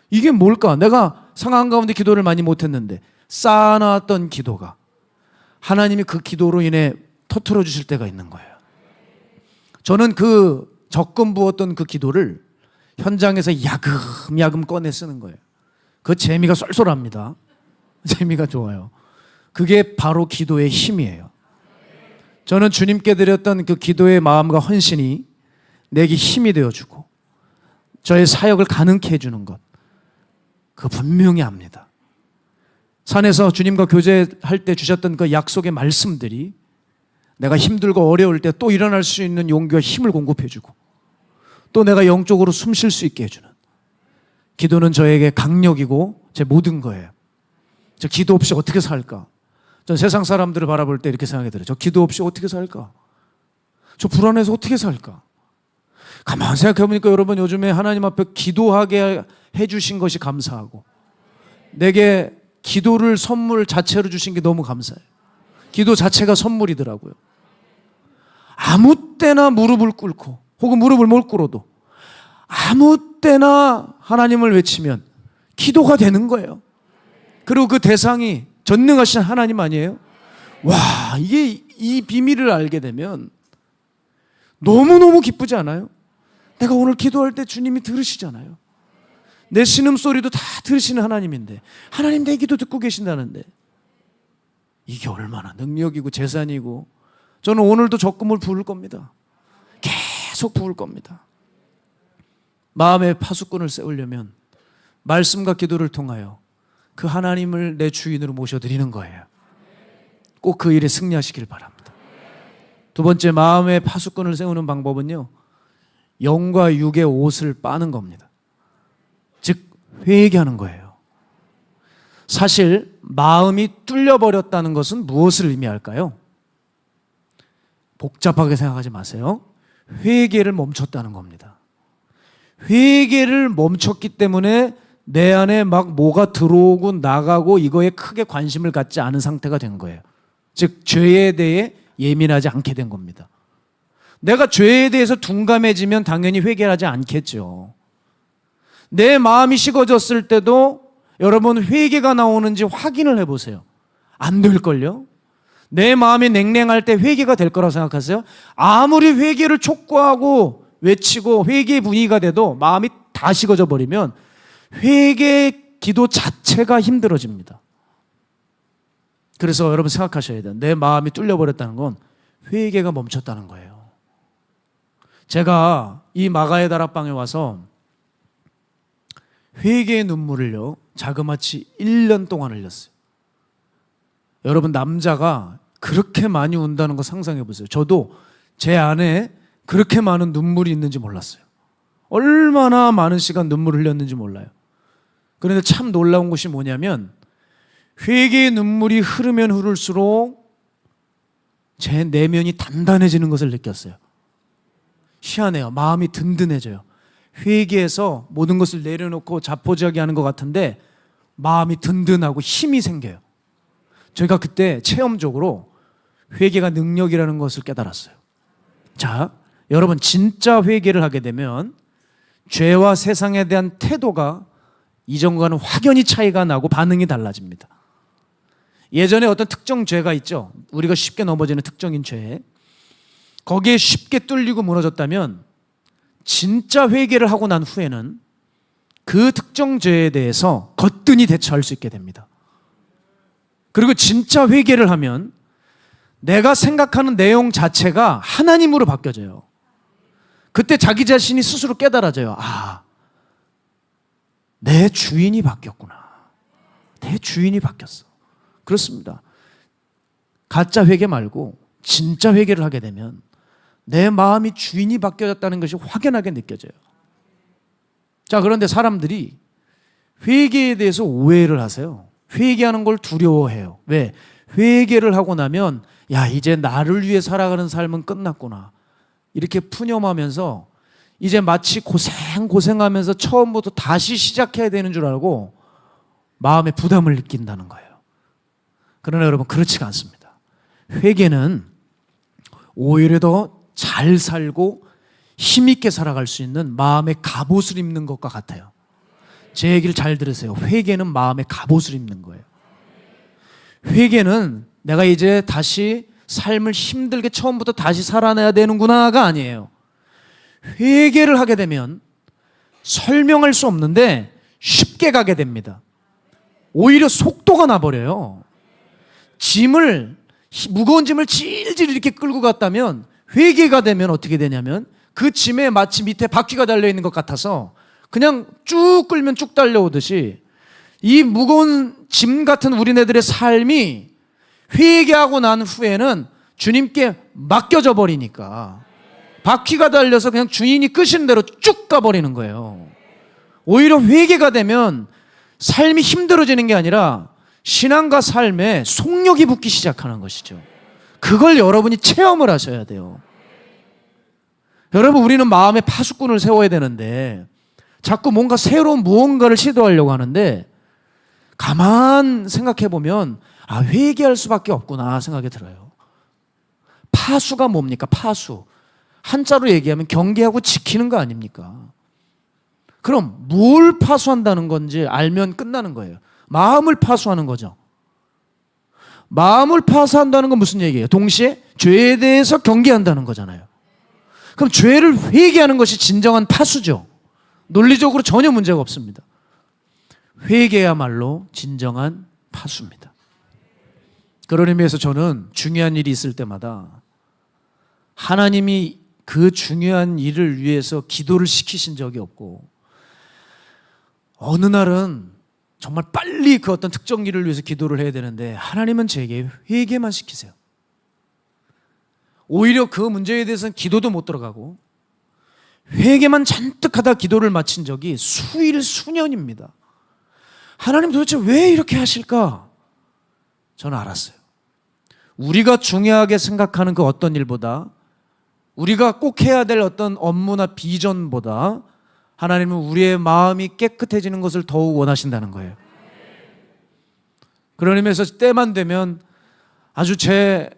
이게 뭘까? 내가 상황 가운데 기도를 많이 못했는데 쌓아놨던 기도가 하나님이 그 기도로 인해 터뜨려 주실 때가 있는 거예요. 저는 그 적금 부었던 그 기도를 현장에서 야금야금 꺼내 쓰는 거예요. 그 재미가 쏠쏠합니다. 재미가 좋아요. 그게 바로 기도의 힘이에요. 저는 주님께 드렸던 그 기도의 마음과 헌신이 내게 힘이 되어주고 저의 사역을 가능케 해주는 것, 그거 분명히 압니다. 산에서 주님과 교제할 때 주셨던 그 약속의 말씀들이 내가 힘들고 어려울 때 또 일어날 수 있는 용기와 힘을 공급해주고 또 내가 영적으로 숨 쉴 수 있게 해주는, 기도는 저에게 강력이고 제 모든 거예요. 저 기도 없이 어떻게 살까? 전 세상 사람들을 바라볼 때 이렇게 생각이 들어요. 저 기도 없이 어떻게 살까? 저 불안해서 어떻게 살까? 가만히 생각해보니까 여러분, 요즘에 하나님 앞에 기도하게 해주신 것이 감사하고 내게 기도를 선물 자체로 주신 게 너무 감사해요. 기도 자체가 선물이더라고요. 아무 때나 무릎을 꿇고 혹은 무릎을 못 꿇어도 아무 때나 하나님을 외치면 기도가 되는 거예요. 그리고 그 대상이 전능하신 하나님 아니에요? 와, 이게 이 비밀을 알게 되면 너무너무 기쁘지 않아요? 내가 오늘 기도할 때 주님이 들으시잖아요. 내 신음소리도 다 들으시는 하나님인데, 하나님 내 기도 듣고 계신다는데, 이게 얼마나 능력이고 재산이고. 저는 오늘도 적금을 부을 겁니다. 계속 부을 겁니다. 마음의 파수꾼을 세우려면 말씀과 기도를 통하여 그 하나님을 내 주인으로 모셔드리는 거예요. 꼭 그 일에 승리하시길 바랍니다. 두 번째, 마음의 파수꾼을 세우는 방법은요, 영과 육의 옷을 빠는 겁니다. 즉 회개하는 거예요. 사실 마음이 뚫려버렸다는 것은 무엇을 의미할까요? 복잡하게 생각하지 마세요. 회개를 멈췄다는 겁니다. 회개를 멈췄기 때문에 내 안에 막 뭐가 들어오고 나가고 이거에 크게 관심을 갖지 않은 상태가 된 거예요. 즉 죄에 대해 예민하지 않게 된 겁니다. 내가 죄에 대해서 둔감해지면 당연히 회개를 하지 않겠죠. 내 마음이 식어졌을 때도 여러분 회개가 나오는지 확인을 해보세요. 안 될걸요? 내 마음이 냉랭할 때 회개가 될 거라고 생각하세요? 아무리 회개를 촉구하고 외치고 회개의 분위기가 돼도 마음이 다 식어져 버리면 회개 기도 자체가 힘들어집니다. 그래서 여러분 생각하셔야 돼요. 내 마음이 뚫려버렸다는 건 회개가 멈췄다는 거예요. 제가 이 마가의 다락방에 와서 회개의 눈물을요, 자그마치 1년 동안 흘렸어요. 여러분, 남자가 그렇게 많이 운다는 거 상상해 보세요. 저도 제 안에 그렇게 많은 눈물이 있는지 몰랐어요. 얼마나 많은 시간 눈물을 흘렸는지 몰라요. 그런데 참 놀라운 것이 뭐냐면 회개의 눈물이 흐르면 흐를수록 제 내면이 단단해지는 것을 느꼈어요. 희한해요. 마음이 든든해져요. 회개해서 모든 것을 내려놓고 자포자기하는 것 같은데 마음이 든든하고 힘이 생겨요. 제가 그때 체험적으로 회개가 능력이라는 것을 깨달았어요. 자, 여러분, 진짜 회개를 하게 되면 죄와 세상에 대한 태도가 이전과는 확연히 차이가 나고 반응이 달라집니다. 예전에 어떤 특정 죄가 있죠. 우리가 쉽게 넘어지는 특정인 죄. 거기에 쉽게 뚫리고 무너졌다면 진짜 회개를 하고 난 후에는 그 특정 죄에 대해서 거뜬히 대처할 수 있게 됩니다. 그리고 진짜 회개를 하면 내가 생각하는 내용 자체가 하나님으로 바뀌어져요. 그때 자기 자신이 스스로 깨달아져요. 아, 내 주인이 바뀌었구나. 내 주인이 바뀌었어. 그렇습니다. 가짜 회개 말고 진짜 회개를 하게 되면 내 마음이 주인이 바뀌어졌다는 것이 확연하게 느껴져요. 자, 그런데 사람들이 회개에 대해서 오해를 하세요. 회개하는 걸 두려워해요. 왜? 회개를 하고 나면 야, 이제 나를 위해 살아가는 삶은 끝났구나. 이렇게 푸념하면서 이제 마치 고생하면서 처음부터 다시 시작해야 되는 줄 알고 마음에 부담을 느낀다는 거예요. 그러나 여러분, 그렇지가 않습니다. 회개는 오히려 더 잘 살고 힘있게 살아갈 수 있는 마음의 갑옷을 입는 것과 같아요. 제 얘기를 잘 들으세요. 회개는 마음의 갑옷을 입는 거예요. 회개는 내가 이제 다시 삶을 힘들게 처음부터 다시 살아내야 되는구나가 아니에요. 회개를 하게 되면 설명할 수 없는데 쉽게 가게 됩니다. 오히려 속도가 나버려요. 무거운 짐을 질질 이렇게 끌고 갔다면 회개가 되면 어떻게 되냐면 그 짐에 마치 밑에 바퀴가 달려있는 것 같아서 그냥 쭉 끌면 쭉 달려오듯이 이 무거운 짐 같은 우리네들의 삶이 회개하고 난 후에는 주님께 맡겨져 버리니까 바퀴가 달려서 그냥 주인이 끄시는 대로 쭉 가버리는 거예요. 오히려 회개가 되면 삶이 힘들어지는 게 아니라 신앙과 삶에 속력이 붙기 시작하는 것이죠. 그걸 여러분이 체험을 하셔야 돼요. 여러분, 우리는 마음의 파수꾼을 세워야 되는데 자꾸 뭔가 새로운 무언가를 시도하려고 하는데 가만 생각해 보면 아, 회개할 수밖에 없구나 생각이 들어요. 파수가 뭡니까? 파수. 한자로 얘기하면 경계하고 지키는 거 아닙니까? 그럼 뭘 파수한다는 건지 알면 끝나는 거예요. 마음을 파수하는 거죠. 마음을 파수한다는 건 무슨 얘기예요? 동시에 죄에 대해서 경계한다는 거잖아요. 그럼 죄를 회개하는 것이 진정한 파수죠. 논리적으로 전혀 문제가 없습니다. 회개야말로 진정한 파수입니다. 그런 의미에서 저는 중요한 일이 있을 때마다 하나님이 그 중요한 일을 위해서 기도를 시키신 적이 없고, 어느 날은 정말 빨리 그 어떤 특정 일을 위해서 기도를 해야 되는데 하나님은 제게 회개만 시키세요. 오히려 그 문제에 대해서는 기도도 못 들어가고 회개만 잔뜩 하다 기도를 마친 적이 수일 수년입니다. 하나님 도대체 왜 이렇게 하실까? 저는 알았어요. 우리가 중요하게 생각하는 그 어떤 일보다, 우리가 꼭 해야 될 어떤 업무나 비전보다 하나님은 우리의 마음이 깨끗해지는 것을 더욱 원하신다는 거예요. 그런 의미에서 때만 되면 아주 제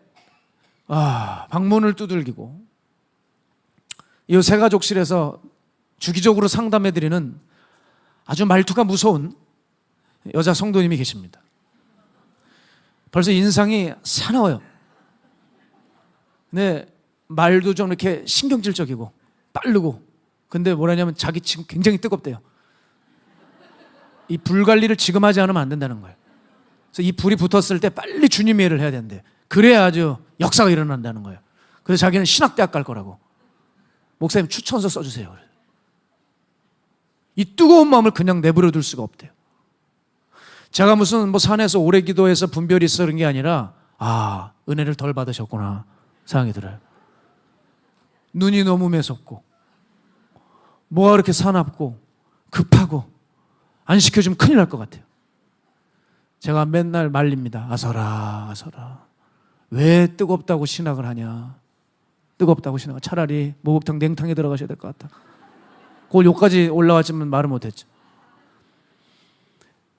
방문을 두들기고 이 새가족실에서 주기적으로 상담해드리는 아주 말투가 무서운 여자 성도님이 계십니다. 벌써 인상이 사나워요. 근데 말도 좀 이렇게 신경질적이고 빠르고, 근데 뭐라냐면 자기 지금 굉장히 뜨겁대요. 이 불 관리를 지금 하지 않으면 안 된다는 거예요. 그래서 이 불이 붙었을 때 빨리 주님의 일을 해야 되는데, 그래야 아주 역사가 일어난다는 거예요. 그래서 자기는 신학대학 갈 거라고. 목사님 추천서 써주세요. 이 뜨거운 마음을 그냥 내버려 둘 수가 없대요. 제가 무슨 산에서 오래 기도해서 분별이 있어 그런 게 아니라 은혜를 덜 받으셨구나 생각이 들어요. 눈이 너무 매섭고 뭐가 그렇게 사납고 급하고 안 시켜주면 큰일 날 것 같아요. 제가 맨날 말립니다. 아서라 왜 뜨겁다고 신학을 하냐. 뜨겁다고 신학을, 차라리 목욕탕 냉탕에 들어가셔야 될 것 같다. 그걸 욕까지 올라왔지만 말을 못했죠.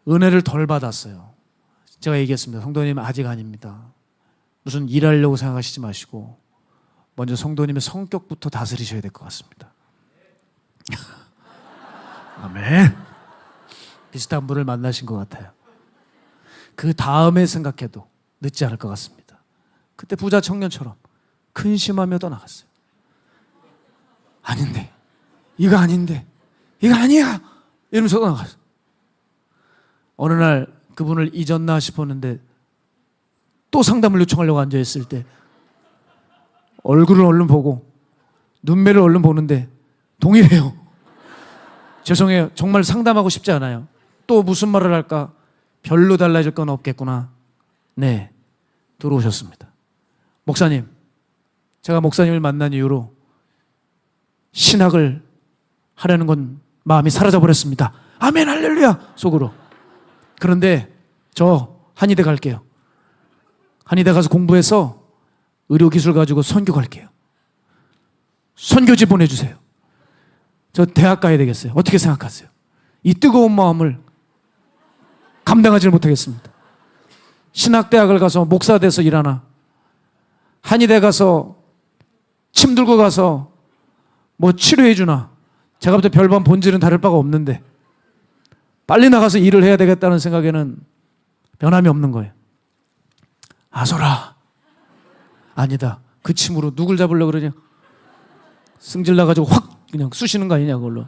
은혜를 덜 받았어요. 제가 얘기했습니다. 성도님 아직 아닙니다. 무슨 일하려고 생각하시지 마시고 먼저 성도님의 성격부터 다스리셔야 될 것 같습니다. 아멘. 비슷한 분을 만나신 것 같아요. 그 다음에 생각해도 늦지 않을 것 같습니다. 그때 부자 청년처럼 근심하며 떠나갔어요. 아닌데, 이거 아닌데, 이거 아니야 이러면서 떠나갔어요. 어느 날 그분을 잊었나 싶었는데 또 상담을 요청하려고 앉아있을 때 얼굴을 얼른 보고 눈매를 얼른 보는데 동일해요. 죄송해요. 정말 상담하고 싶지 않아요. 또 무슨 말을 할까? 별로 달라질 건 없겠구나. 네, 들어오셨습니다. 목사님, 제가 목사님을 만난 이후로 신학을 하려는 건 마음이 사라져버렸습니다. 아멘 할렐루야 속으로. 그런데 저 한의대 갈게요. 한의대 가서 공부해서 의료기술 가지고 선교 갈게요. 선교지 보내주세요. 저 대학 가야 되겠어요. 어떻게 생각하세요? 이 뜨거운 마음을 감당하지 못하겠습니다. 신학대학을 가서 목사 돼서 일하나, 한의대 가서 침 들고 가서 치료해 주나, 제가 볼 때 별반 본질은 다를 바가 없는데 빨리 나가서 일을 해야 되겠다는 생각에는 변함이 없는 거예요. 아소라. 아니다. 그 침으로 누굴 잡으려고 그러냐? 승질 나가지고 확 그냥 쑤시는 거 아니냐 그걸로.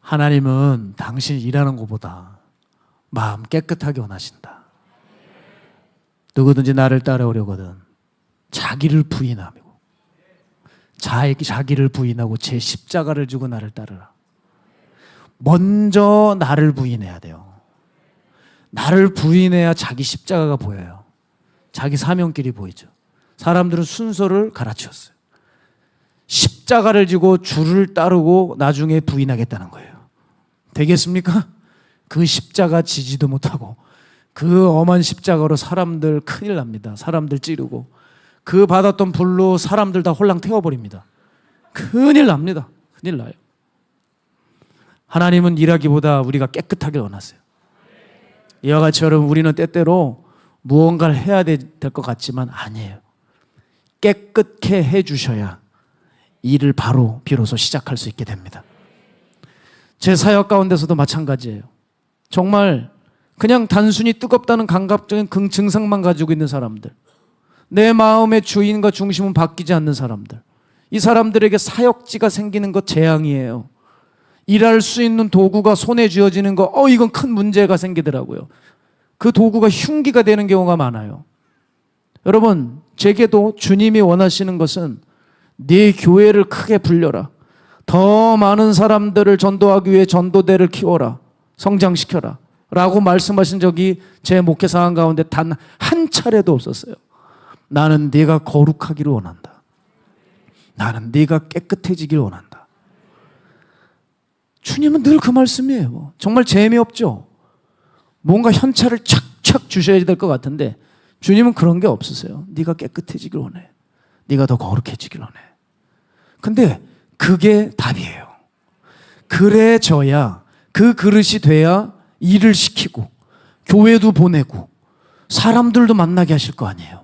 하나님은 당신이 일하는 것보다 마음 깨끗하게 원하신다. 누구든지 나를 따라오려거든 자기를 부인하고 자기를 부인하고 제 십자가를 지고 나를 따르라. 먼저 나를 부인해야 돼요. 나를 부인해야 자기 십자가가 보여요. 자기 사명길이 보이죠. 사람들은 순서를 갈아치웠어요. 십자가를 지고 주를 따르고 나중에 부인하겠다는 거예요. 되겠습니까? 그 십자가 지지도 못하고 그 엄한 십자가로 사람들 큰일 납니다. 사람들 찌르고 그 받았던 불로 사람들 다 홀랑 태워버립니다. 큰일 납니다. 큰일 나요. 하나님은 일하기보다 우리가 깨끗하길 원하세요. 이와 같이 여러분, 우리는 때때로 무언가를 해야 될 것 같지만 아니에요. 깨끗게 해주셔야 일을 바로 비로소 시작할 수 있게 됩니다. 제 사역 가운데서도 마찬가지예요. 정말 그냥 단순히 뜨겁다는 감각적인 증상만 가지고 있는 사람들, 내 마음의 주인과 중심은 바뀌지 않는 사람들, 이 사람들에게 사역지가 생기는 것 재앙이에요. 일할 수 있는 도구가 손에 쥐어지는 거, 이건 큰 문제가 생기더라고요. 그 도구가 흉기가 되는 경우가 많아요. 여러분, 제게도 주님이 원하시는 것은 네 교회를 크게 불려라. 더 많은 사람들을 전도하기 위해 전도대를 키워라. 성장시켜라. 라고 말씀하신 적이 제 목회 상황 가운데 단 한 차례도 없었어요. 나는 네가 거룩하기를 원한다. 나는 네가 깨끗해지기를 원한다. 주님은 늘 그 말씀이에요. 정말 재미없죠? 뭔가 현찰을 착착 주셔야 될 것 같은데 주님은 그런 게 없으세요. 네가 깨끗해지길 원해. 네가 더 거룩해지길 원해. 근데 그게 답이에요. 그래져야, 그 그릇이 돼야 일을 시키고 교회도 보내고 사람들도 만나게 하실 거 아니에요.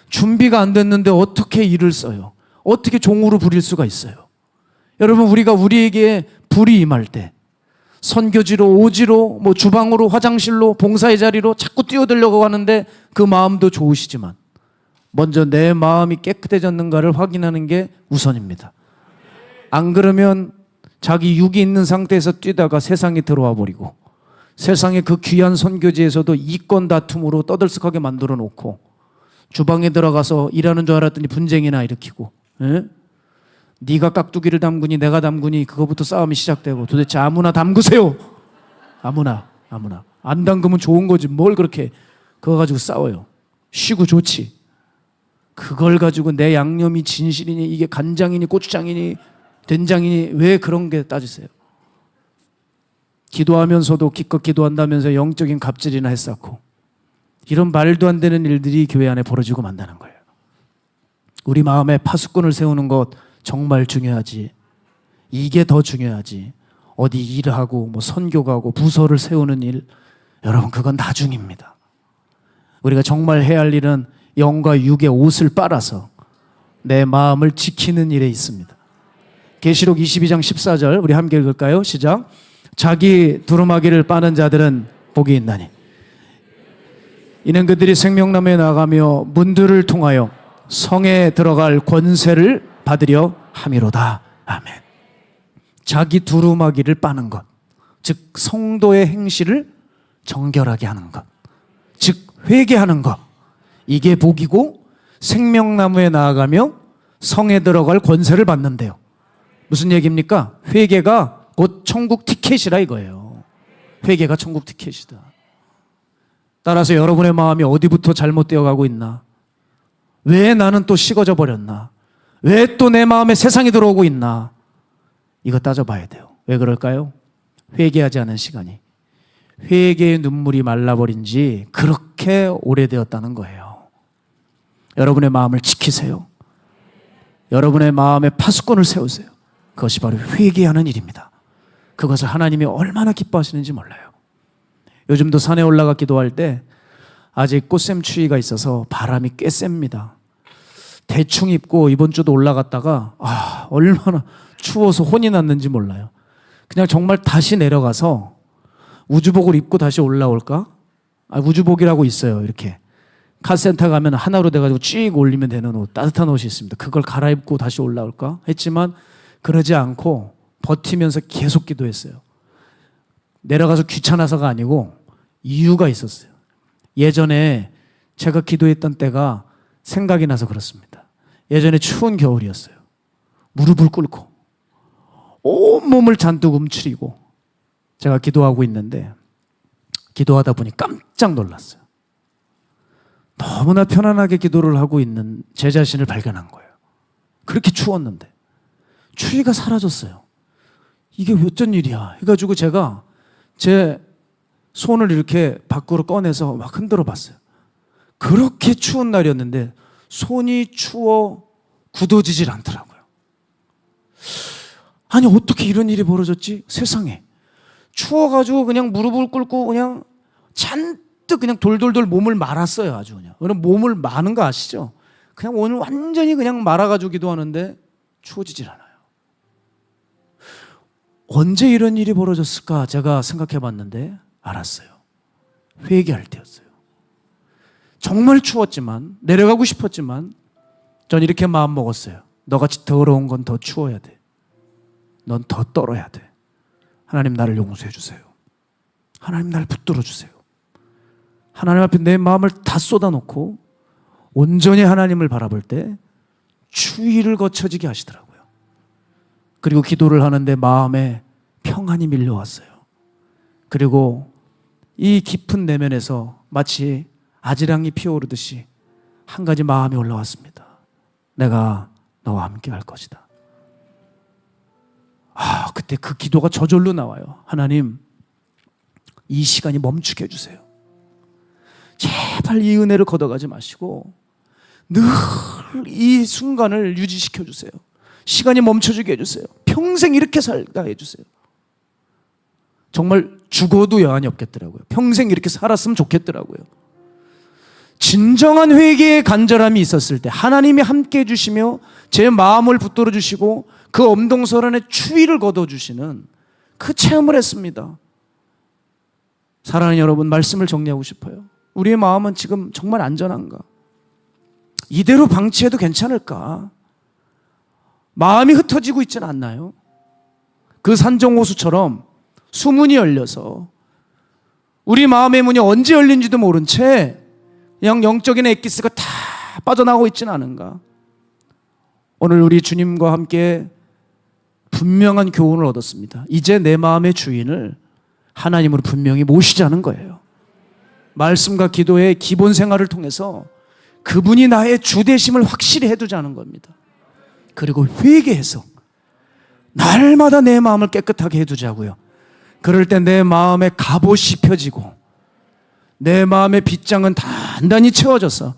준비가 안 됐는데 어떻게 일을 써요? 어떻게 종으로 부릴 수가 있어요? 여러분, 우리가 우리에게 불이 임할 때 선교지로, 오지로, 주방으로, 화장실로, 봉사의 자리로 자꾸 뛰어들려고 하는데 그 마음도 좋으시지만 먼저 내 마음이 깨끗해졌는가를 확인하는 게 우선입니다. 안 그러면 자기 육이 있는 상태에서 뛰다가 세상에 들어와 버리고 세상의 그 귀한 선교지에서도 이권 다툼으로 떠들썩하게 만들어 놓고 주방에 들어가서 일하는 줄 알았더니 분쟁이나 일으키고, 예? 네가 깍두기를 담그니 내가 담그니 그거부터 싸움이 시작되고, 도대체 아무나 담그세요. 아무나 안 담그면 좋은 거지 뭘 그렇게 그거 가지고 싸워요. 쉬고 좋지. 그걸 가지고 내 양념이 진실이니 이게 간장이니 고추장이니 된장이니 왜 그런 게 따지세요. 기도하면서도 기껏 기도한다면서 영적인 갑질이나 했었고, 이런 말도 안 되는 일들이 교회 안에 벌어지고 만다는 거예요. 우리 마음에 파수꾼을 세우는 것 정말 중요하지. 이게 더 중요하지. 어디 일하고 선교 가고 부서를 세우는 일, 여러분 그건 나중입니다. 우리가 정말 해야 할 일은 영과 육의 옷을 빨아서 내 마음을 지키는 일에 있습니다. 계시록 22장 14절 우리 함께 읽을까요? 시작. 자기 두루마기를 빠는 자들은 복이 있나니 이는 그들이 생명나무에 나가며 문들을 통하여 성에 들어갈 권세를 받으려 함이로다. 아멘. 자기 두루마기를 빠는 것, 즉 성도의 행실을 정결하게 하는 것, 즉 회개하는 것, 이게 복이고 생명나무에 나아가며 성에 들어갈 권세를 받는데요. 무슨 얘기입니까? 회개가 곧 천국 티켓이라 이거예요. 회개가 천국 티켓이다. 따라서 여러분의 마음이 어디부터 잘못되어 가고 있나? 왜 나는 또 식어져 버렸나? 왜 또 내 마음에 세상이 들어오고 있나? 이거 따져봐야 돼요. 왜 그럴까요? 회개하지 않은 시간이, 회개의 눈물이 말라버린 지 그렇게 오래되었다는 거예요. 여러분의 마음을 지키세요. 여러분의 마음에 파수꾼을 세우세요. 그것이 바로 회개하는 일입니다. 그것을 하나님이 얼마나 기뻐하시는지 몰라요. 요즘도 산에 올라가 기도할 때 아직 꽃샘추위가 있어서 바람이 꽤 셉니다. 대충 입고 이번 주도 올라갔다가 얼마나 추워서 혼이 났는지 몰라요. 그냥 정말 다시 내려가서 우주복을 입고 다시 올라올까? 우주복이라고 있어요. 이렇게 카센터 가면 하나로 돼가지고 쭉 올리면 되는 옷, 따뜻한 옷이 있습니다. 그걸 갈아입고 다시 올라올까 했지만 그러지 않고 버티면서 계속 기도했어요. 내려가서 귀찮아서가 아니고 이유가 있었어요. 예전에 제가 기도했던 때가 생각이 나서 그렇습니다. 예전에 추운 겨울이었어요. 무릎을 꿇고 온몸을 잔뜩 움츠리고 제가 기도하고 있는데 기도하다 보니 깜짝 놀랐어요. 너무나 편안하게 기도를 하고 있는 제 자신을 발견한 거예요. 그렇게 추웠는데 추위가 사라졌어요. 이게 어쩐 일이야 해가지고 제가 제 손을 이렇게 밖으로 꺼내서 막 흔들어 봤어요. 그렇게 추운 날이었는데 손이 추워 굳어지질 않더라고요. 아니 어떻게 이런 일이 벌어졌지? 세상에. 추워가지고 그냥 무릎을 꿇고 그냥 잔뜩 그냥 돌돌돌 몸을 말았어요. 아주 그냥. 그럼 몸을 마는 거 아시죠? 그냥 오늘 완전히 그냥 말아가지고 기도하는데 추워지질 않아요. 언제 이런 일이 벌어졌을까 제가 생각해 봤는데 알았어요. 회개할 때였어요. 정말 추웠지만 내려가고 싶었지만 전 이렇게 마음 먹었어요. 너같이 더러운 건 더 추워야 돼. 넌 더 떨어야 돼. 하나님 나를 용서해 주세요. 하나님 나를 붙들어 주세요. 하나님 앞에 내 마음을 다 쏟아놓고 온전히 하나님을 바라볼 때 추위를 거쳐지게 하시더라고요. 그리고 기도를 하는데 마음에 평안이 밀려왔어요. 그리고 이 깊은 내면에서 마치 아지랑이 피어오르듯이 한 가지 마음이 올라왔습니다. 내가 너와 함께 할 것이다. 그때 그 기도가 저절로 나와요. 하나님, 이 시간이 멈추게 해주세요. 제발 이 은혜를 걷어가지 마시고 늘 이 순간을 유지시켜 주세요. 시간이 멈춰주게 해주세요. 평생 이렇게 살게 해주세요. 정말 죽어도 여한이 없겠더라고요. 평생 이렇게 살았으면 좋겠더라고요. 진정한 회개의 간절함이 있었을 때 하나님이 함께 해주시며 제 마음을 붙들어 주시고 그 엄동설안의 추위를 걷어주시는 그 체험을 했습니다. 사랑하는 여러분, 말씀을 정리하고 싶어요. 우리의 마음은 지금 정말 안전한가? 이대로 방치해도 괜찮을까? 마음이 흩어지고 있지는 않나요? 그 산정호수처럼 수문이 열려서 우리 마음의 문이 언제 열린지도 모른 채 그냥 영적인 엑기스가 다 빠져나가고 있지는 않은가? 오늘 우리 주님과 함께 분명한 교훈을 얻었습니다. 이제 내 마음의 주인을 하나님으로 분명히 모시자는 거예요. 말씀과 기도의 기본 생활을 통해서 그분이 나의 주되심을 확실히 해두자는 겁니다. 그리고 회개해서 날마다 내 마음을 깨끗하게 해두자고요. 그럴 때 내 마음의 갑옷이 펴지고 내 마음의 빗장은 단단히 채워져서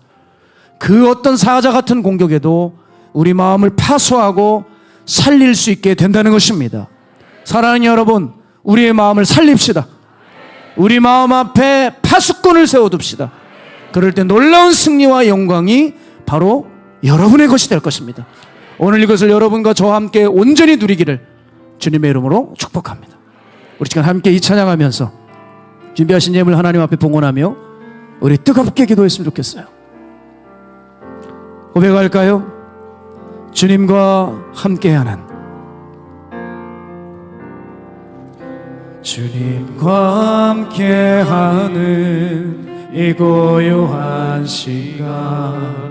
그 어떤 사자 같은 공격에도 우리 마음을 파수하고 살릴 수 있게 된다는 것입니다. 사랑하는 여러분, 우리의 마음을 살립시다. 우리 마음 앞에 파수꾼을 세워둡시다. 그럴 때 놀라운 승리와 영광이 바로 여러분의 것이 될 것입니다. 오늘 이것을 여러분과 저와 함께 온전히 누리기를 주님의 이름으로 축복합니다. 우리 지금 함께 이 찬양하면서 준비하신 예물 하나님 앞에 봉헌하며 우리 뜨겁게 기도했으면 좋겠어요. 고백할까요? 주님과 함께하는, 주님과 함께하는 이 고요한 시간,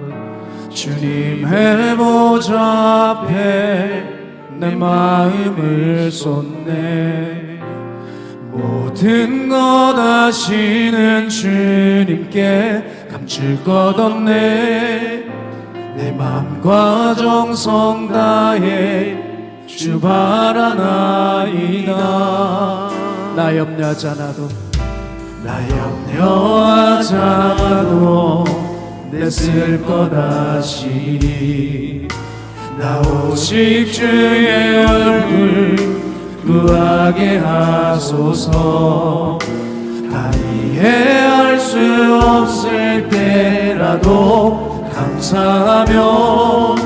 주님의 보좌 앞에 내 마음을 쏟네. 모든 것 아시는 주님께 감출 것 없네. 내 맘과 정성 다해 주 바라나이다. 나 염려하지 않아도, 나 염려하지 않아도 내 쓸 것 아시니. 나 오직 주의 얼굴 구하게 하소서. 다 이해할 수 없을 때라도 감사하며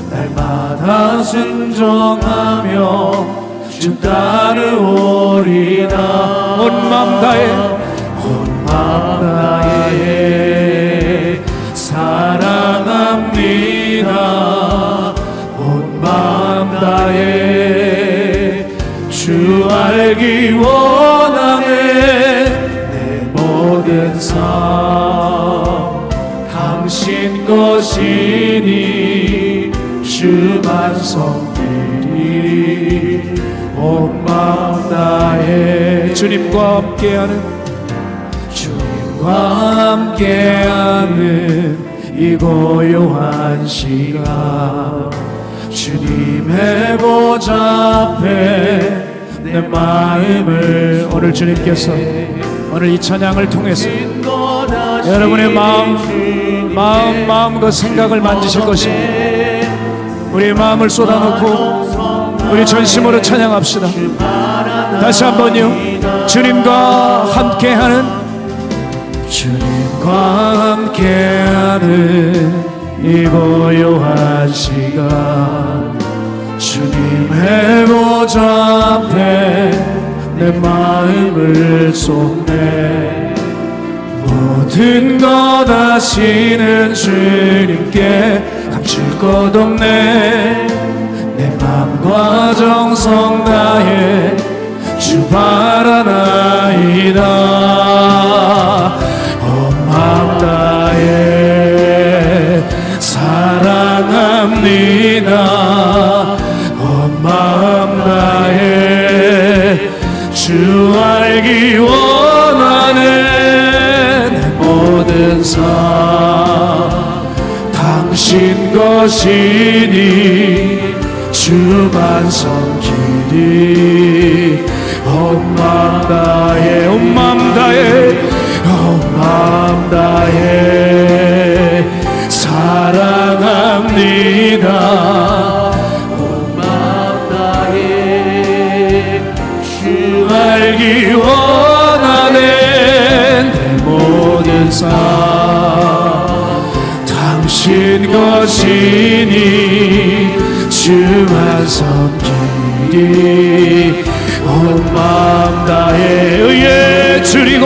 날마다 순종하며 주 따르오리다. 온 맘 다해, 온 맘 다해 사랑합니다. 온 맘 다해 주 알기 원하네. 내 모든 삶 당신 것이니 주만 섬기리. 온 마음 다해 주님과 함께하는, 주님과 함께하는 이 고요한 시간, 주님의 보좌 앞에 내 마음을, 오늘 주님께서 오늘 이 찬양을 통해서 여러분의 마음과 생각을 만지실 것입니다. 우리의 마음을 쏟아놓고 우리 전심으로 찬양합시다. 다시 한번요. 주님과 함께하는, 주님과 함께하는 이 고요한 시간, 주님의 보좌 앞에 내 마음을 쏟네. 모든 것 아시는 주님께 감출 것 없네. 내 맘과 정성 다해 주 바라나이다. 온 마음 다해 사랑합니다. 온 마음 다해 주 알기 원하는 모든 삶 당신 것이니 주만 섬기리. 온 마음 다해 온 마음 다해 온 마음 다해 사랑합니다. 온 마음 다해 주 알기 원하는 내 모든 삶 당신 것이니 주만 섬기리. 온 마음 다해 의에 줄이고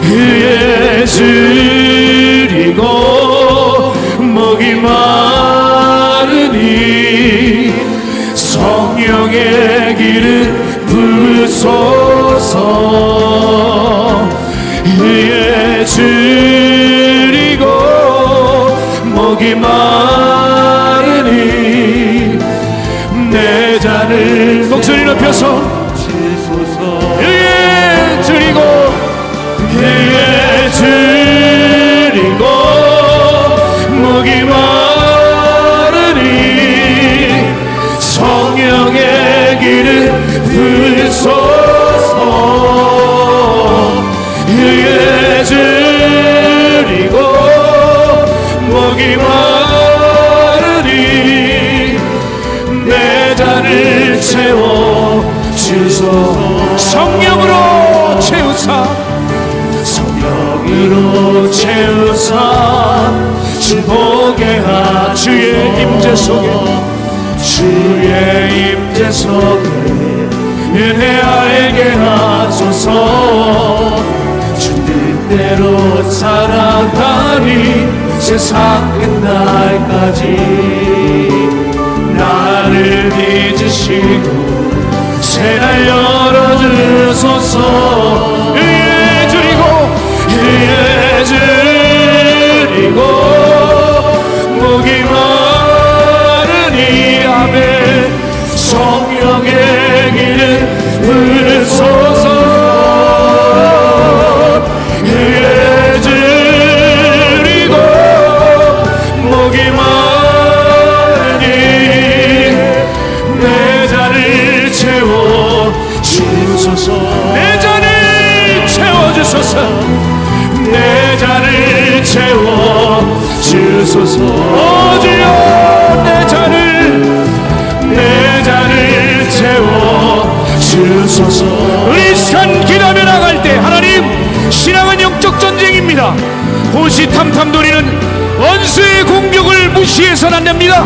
의에 줄이고 목이 마르니 성령의 길을 부소서. 의에 줄이고 목이 마르니 내 잔을 목소리 높여서 의에 줄이고 의에 줄이고 목이 마르니 성령의 길을 부소서. 의에 줄이고 목이 마르니 내 잔을 채워 주소서. 성령으로 채우사 성령으로 채우사 주 보게 하 주의 임재 속에 주의 임재 속에 은혜 알게 하소서. 주 뜻대로 살아가니 세상 끝날까지 나를 잊으시고 새날 열어주소서. 의에 줄이고 의에 줄이고 목이 마르니 아멘 성령의 길을 부르소서. 의에 줄이고 목이 마르니 내 잔을 채워 주소서. 내 잔을 채워주소서. 내 잔을 채워 주소서. 주여 내 잔을 채워 주소서. 우리 시간 기도하며 나갈 때 하나님 신앙은 영적 전쟁입니다. 호시탐탐 노리는 원수의 공격을 무시해서는 안 됩니다.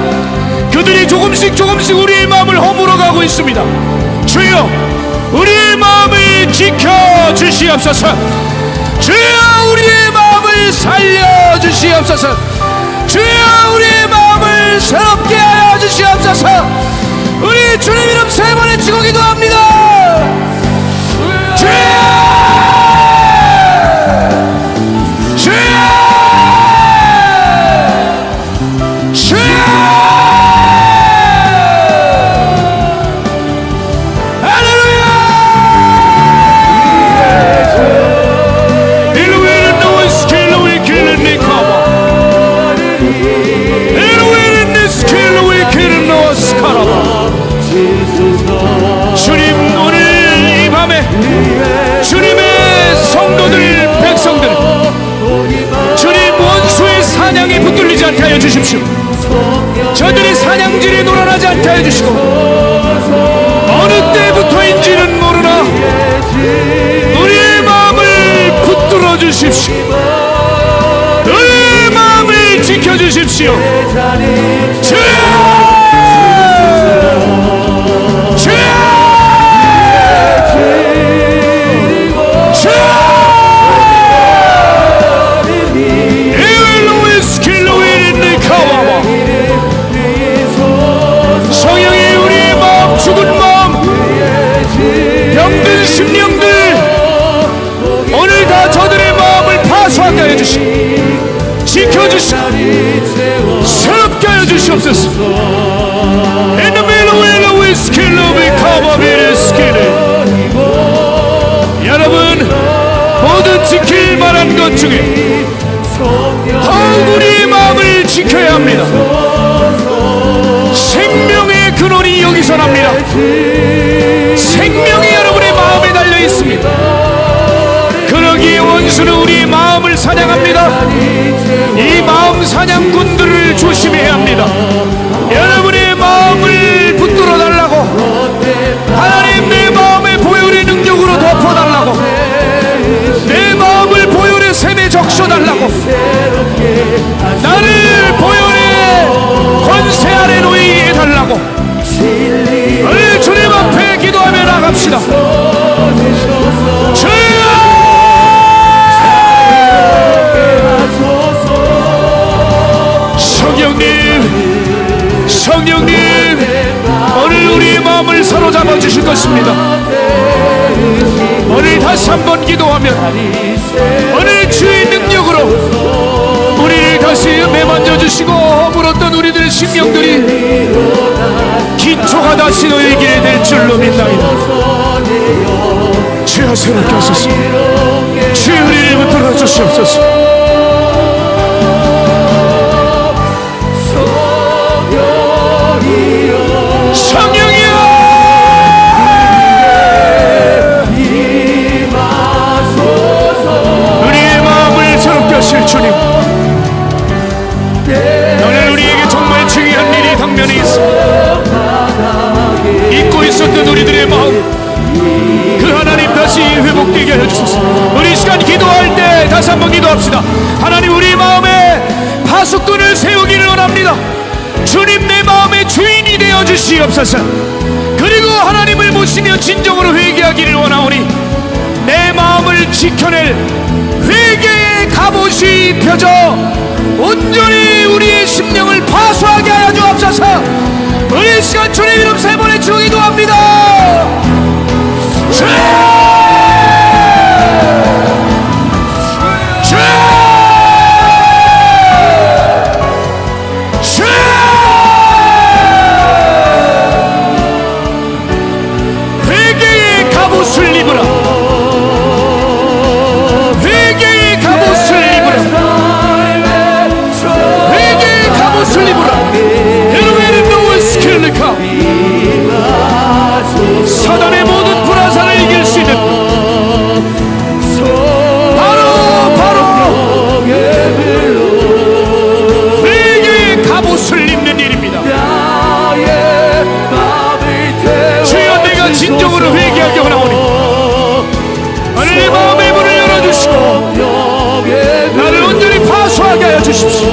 그들이 조금씩 우리의 마음을 허물어 가고 있습니다. 주여 우리의 마음을 지켜주시옵소서. 주여 우리의 마음을 살려주시옵소서. 주여 우리의 마음을 새롭게 하여 주시옵소서. 우리 주님 이름 세 번 외치고 기도합니다. 주여 주여 주여 주님 오늘 이 밤에 주님의 성도들 백성들 주님 원수의 사냥에 붙들리지 않게 하여 주십시오. 저들이 사냥질에 놀아나지 않게 하여 주시고 어느 때부터인지는 모르나 우리의 마음을 붙들어 주십시오. 우리의 마음을 지켜주십시오. 주여 성령이 우리의 마음 죽은 마음 병든 주시옵소서. 여러분, 모든 지킬 만한 것 중에 더욱 우리의 마음을 지켜야 합니다. 생명의 근원이 여기서 납니다. 생명이 여러분의 마음에 달려 있습니다. 그러기에 원수는 우리의 마음을 사냥합니다. 이 마음 사냥꾼들을 조심해야 합니다. 여러분의 마음을 붙들어 달라고, 하나님 내 마음의 보혈의 능력으로 덮어달라고, 내 마음을 보혈의 샘에 적셔달라고, 나를 보혈의 권세 아래 놓이게 해달라고 오늘 주님 앞에 기도하며 나갑시다. 주여, 성령님 오늘 우리의 마음을 사로잡아 주실 것입니다. 오늘 다시 한번 기도하면 오늘 주의 능력으로 우리를 다시 매만져 주시고 허물었던 우리들의 심령들이 기초가 다시 놓이게 될 줄로 믿나이다. 주여 새롭게 하소서. 주여 우리를 붙들어 주시옵소서. 성령이여, 우리의 마음을 새롭게 하실 주님, 오늘 우리에게 정말 중요한 일이 당면에 있습니다. 잊고 있었던 우리들의 마음, 그 하나님 다시 회복되게 하여 주소서. 우리 시간 기도할 때 다시 한번 기도합시다. 하나님, 우리 마음에 파수꾼을 세우기를 원합니다. 주님, 내 마음의 주인이 되어 주시옵소서. 그리고 하나님을 모시며 진정으로 회개하기를 원하오니 내 마음을 지켜낼 회개의 갑옷이 펴져 온전히 우리의 심령을 파수하게 하여 주옵소서. 우리 시간 주님 이름 세 번의 주 기도합니다. 회개의 갑옷을 입으라. 회개의 갑옷을 입으라. 회개의 갑옷을 입으라. 에로에는 노을 스킬리카. 사단의 모든 불화살을 이길 수 있는 바로 회개의 갑옷을 입는 일입니다. 주여, 내가 진정으로 회개하기 원하오니 오늘 내 마음의 문을 열어주시고 나를 온전히 파수하게 하여 주십시오.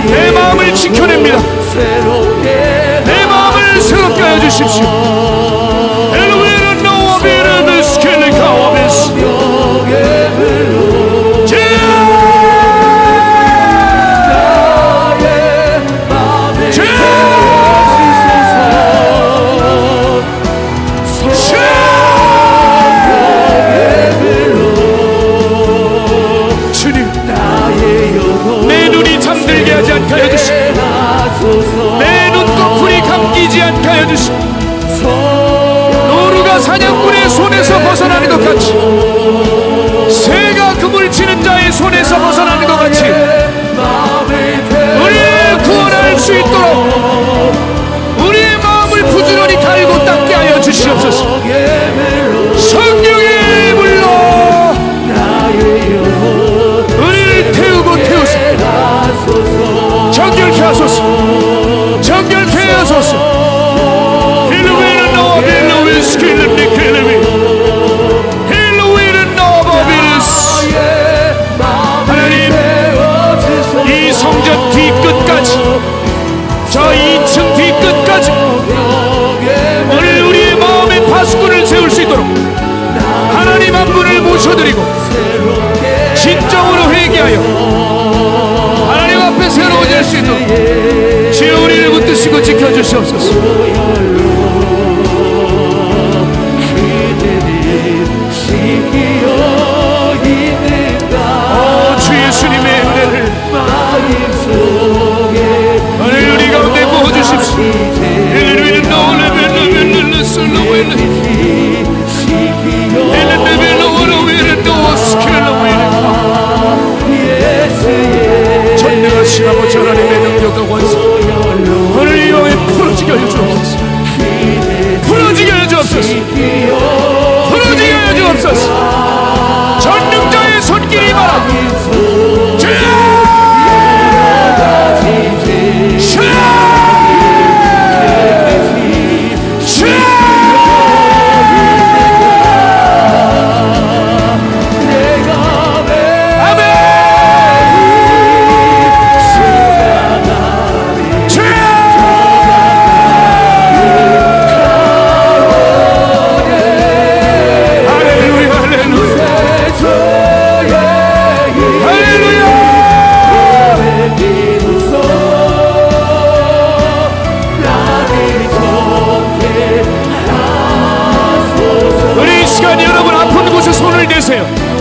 내 마음을 지켜냅니다. 내 마음을 새롭게 하여 주십시오. 엘로에는 노아비르는 스켈리카오베스. 주님, 내 눈이 잠들게 하지 않게 하여 주시고 내 눈꺼풀이 감기지 않게 하여 주시고 노루가 사냥꾼의 손에서 벗어나는 것 같이, 새가 그물 치는 자의 손에서 벗어나는 것 같이 우리를 구원할 수 있도록 우리의 마음을 부지런히 달고 닦게 하여 주시옵소서. 성령의 불러 우리를 태우고 태우소. 정결케 하소서. 정결케 하소서. 힐루위는 너와 힐루위 스킬을 니킬루위 힐루위는 너와 비르스. 하나님, 이 성전 뒤끝까지, 저 2층 뒤끝까지 오늘 우리의 마음의 파수꾼을 세울 수 있도록 하나님 한 분을 모셔드리고 진정으로 회개하여 하나님 앞에 새로워질 수 있도록 주여 우리를 붙드시고 지켜주시옵소서. 주 예수님의 은혜를 살아계신 아버지 하나님의 능력과 권세 오늘 이 밤에 풀어지게 하여 주옵소서. 풀어지게 하여 주옵소서. 풀어지게 하여 주옵소서. 전능자의 손길이 임하라. 주여!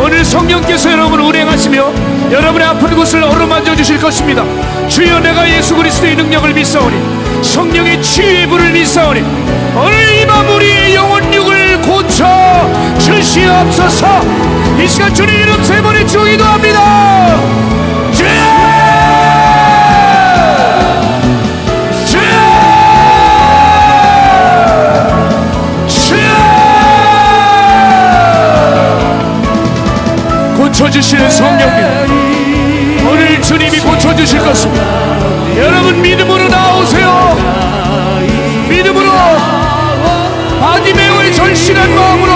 오늘 성령께서 여러분을 운행하시며 여러분의 아픈 곳을 어루만져 주실 것입니다. 주여, 내가 예수 그리스도의 능력을 믿사오니 성령의 치유의 불을 믿사오니 오늘 이 밤 우리의 영혼육을 고쳐 주시옵소서. 이 시간 주님 이름 세 번의 주 기도합니다. 주여! 고쳐주시는 성령님, 오늘 주님이 고쳐주실 것입니다. 여러분 믿음으로 나오세요. 믿음으로, 바디메오의 절실한 마음으로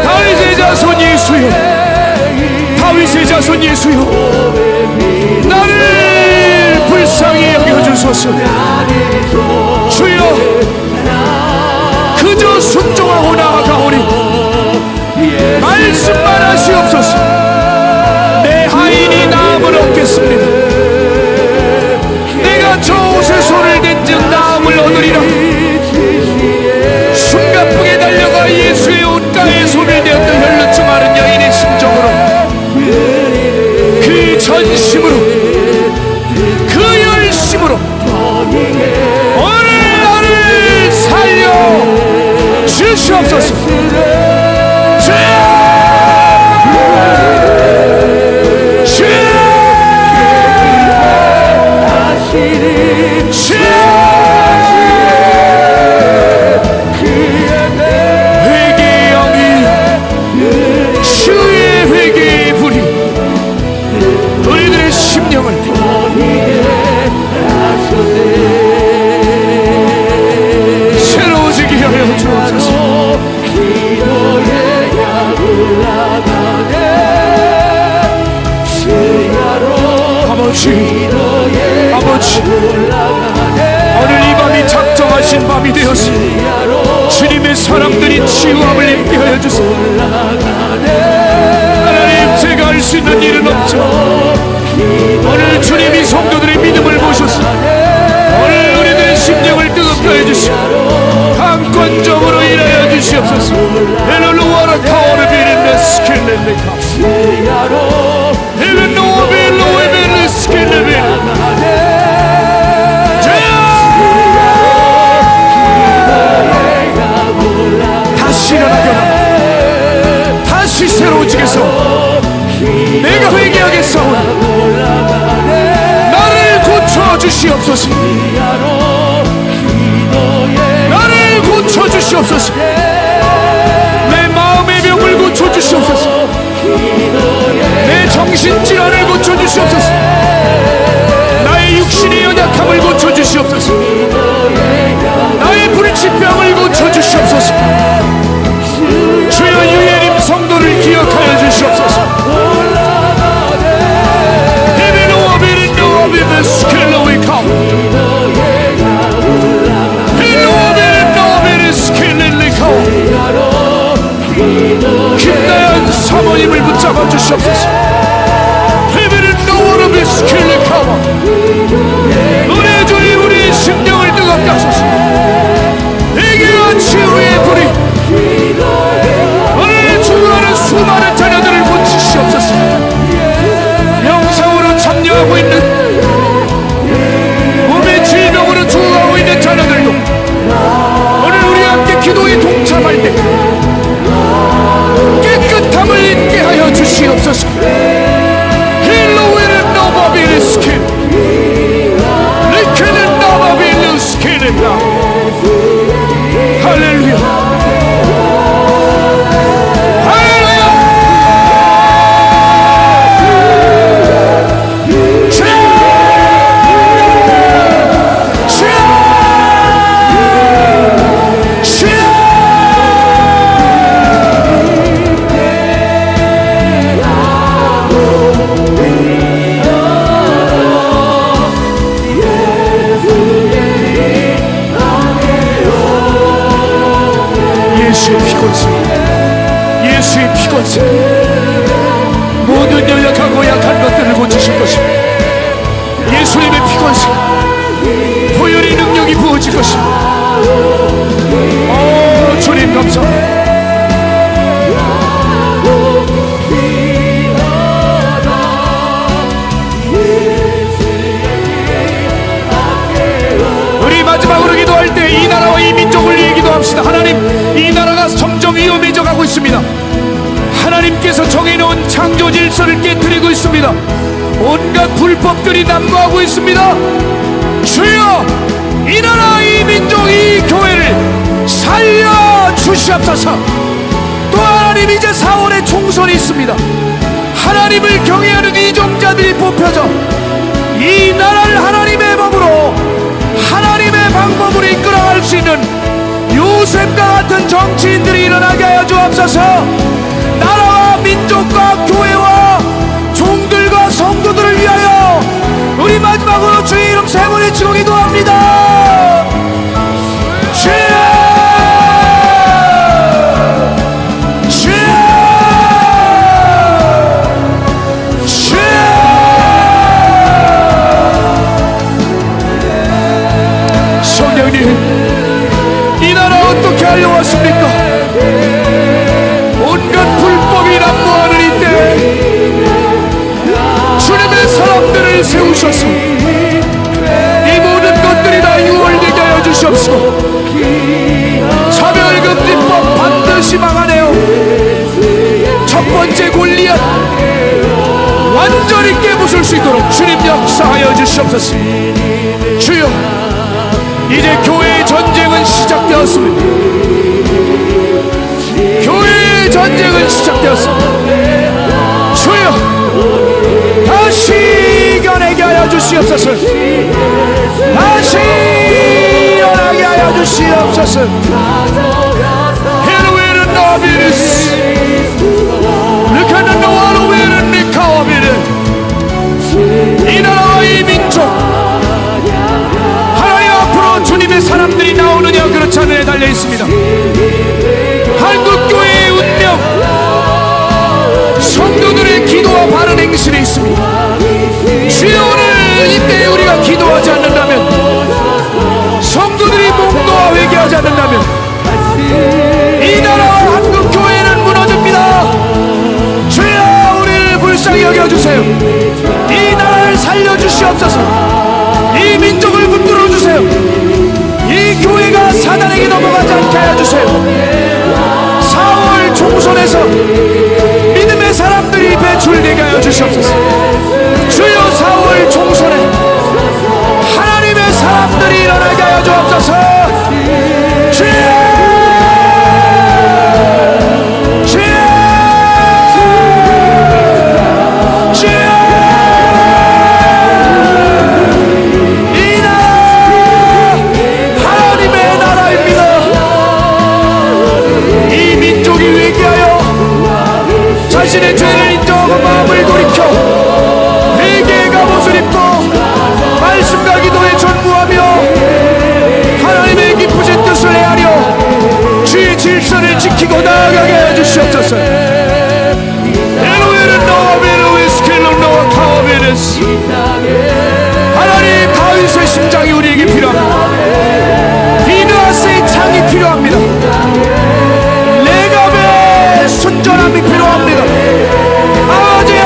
다윗의 자손 예수여, 다윗의 자손 예수여, 나를 불쌍히 여겨주소서. 주여, 그저 순종하고 나아가오니 말씀만 하시옵소서. 내 하인이 나음을 얻겠습니다. 내가 저 옷에 손을 댄즉 나음을 얻으리라. 숨가쁘게 달려가 예수의 옷가에 손을 대었던 혈루증하는 여인의 심정으로, 그 전심으로, 그 열심으로 오늘 나를 살려 주시옵소서. 회개의 영이, 주의 회개의 불이 우리들의 심령을 새로워지게 하여 주옵소서. 아버지, 오늘 이 밤이 작정하신 밤이 되었습니다. 주님의 사람들이 치유함을 입게 하여 주세요. 하나님, 제가 할 수 있는 일은 없지만 오늘 주님이 성도들의 믿음을 보셔서 오늘 우리들의 심령을 뜨겁게 해주시고 강권적으로 일하여 주시옵소서. 헬로루아라 타오르 비린내 스킬렐레카 헬로루아벨로에벨레 스킬렐레. 다시 일어나게 하라. 다시 새로워지겠소. 내가 회개하겠사오니 나를 고쳐주시옵소서. 나를 고쳐주시옵소서. 내 마음의 병을 고쳐주시옵소서. 내 정신질환을 고쳐주시옵소서. 나의 육신의 연약함을 고쳐주시옵소서. 나의 불치병을 고쳐주시옵소서. 주여, 유예림 성도를 기억하여 주시옵소서. 김나연 사모님을 붙잡아 주시옵소서. 권세, 보혈의 능력이 부어질 것입니다. 주님 감사합니다. 우리 마지막으로 기도할 때 이 나라와 이 민족을 위해 기도합시다. 하나님, 이 나라가 점점 위험해져 가고 있습니다. 하나님께서 정해놓은 창조 질서를 깨뜨리고 있습니다. 온갖 불법들이 난무하고 있습니다. 주여, 이 나라, 이 민족, 이 교회를 살려주시옵소서. 또 하나님, 이제 4월에 총선이 있습니다. 하나님을 경외하는 이종자들이 뽑혀져 이 나라를 하나님의 법으로, 하나님의 방법으로 이끌어갈 수 있는 요셉과 같은 정치인들이 일어나게 하여 주옵소서. 나라와 민족과 교회와 종들과 성도들을 위하여 우리 마지막으로 주의 이름 세 번 외치고 기도합니다. 주여, 주여, 주여. 성령님, 이 나라 어떻게 하려고 왔습니까? 온갖 불법이 난무하는 이때 주님의 사람들을 세우셔서 이 모든 것들이 다 유월되게 하여 주시옵소서. 차별금지법 반드시 막아내어 첫 번째 골리앗 완전히 깨부술 수 있도록 주님 역사하여 주시옵소서. 주여, 이제 교회의 전쟁은 시작되었습니다. 교회의 전쟁은 시작되었습니다. 주여, 다시 이겨내게 하여 주시옵소서. 다시 일어나게 하여 주시옵소서. 헤르웨르 나비르스 르카는 노아르웨르 니카오비르. 이 나라와 이 민족, 하나님 앞으로 주님의 사람들이 나오느냐 그렇지 않느냐에 달려있습니다. 한국교회의 운명, 성도들의 기도와 바른 행실에 있습니다. 주여, 오늘 이때에 우리가 기도하지 않는다면, 성도들이 목도와 회개하지 않는다면 이 나라와 한국교회는 무너집니다. 주여, 우리를 불쌍히 여겨주세요. 이 나라를 살려주시옵소서. 이 민족을 붙들어주세요. 이 교회가 사단에게 넘어가지 않게 하여 주세요. 4월 총선에서 믿음의 사람들이 배출되게 하여 주시옵소서. 주여, 4월 총선에 하나님의 사람들이 일어나게 하여 주옵소서. 주여, 주여, 주여. 이 나라 하나님의 나라입니다. 이 민족이 회개하여 자신의 죄를 인정하고 마음을 돌이켜 회개의 갑옷을 입고 말씀과 기도에 전무하며 하나님의 기쁘신 뜻을 헤아려 주의 질서를 지키고 나아가게 해주시옵소서. 에로에는 너베로에 스켈론 너와 카오베르스. 하나님, 다윗의 심장이 우리에게 필요합니다. 비느하스의 창이 필요합니다. 레갑의 순전함이 필요합니다. 아버지야,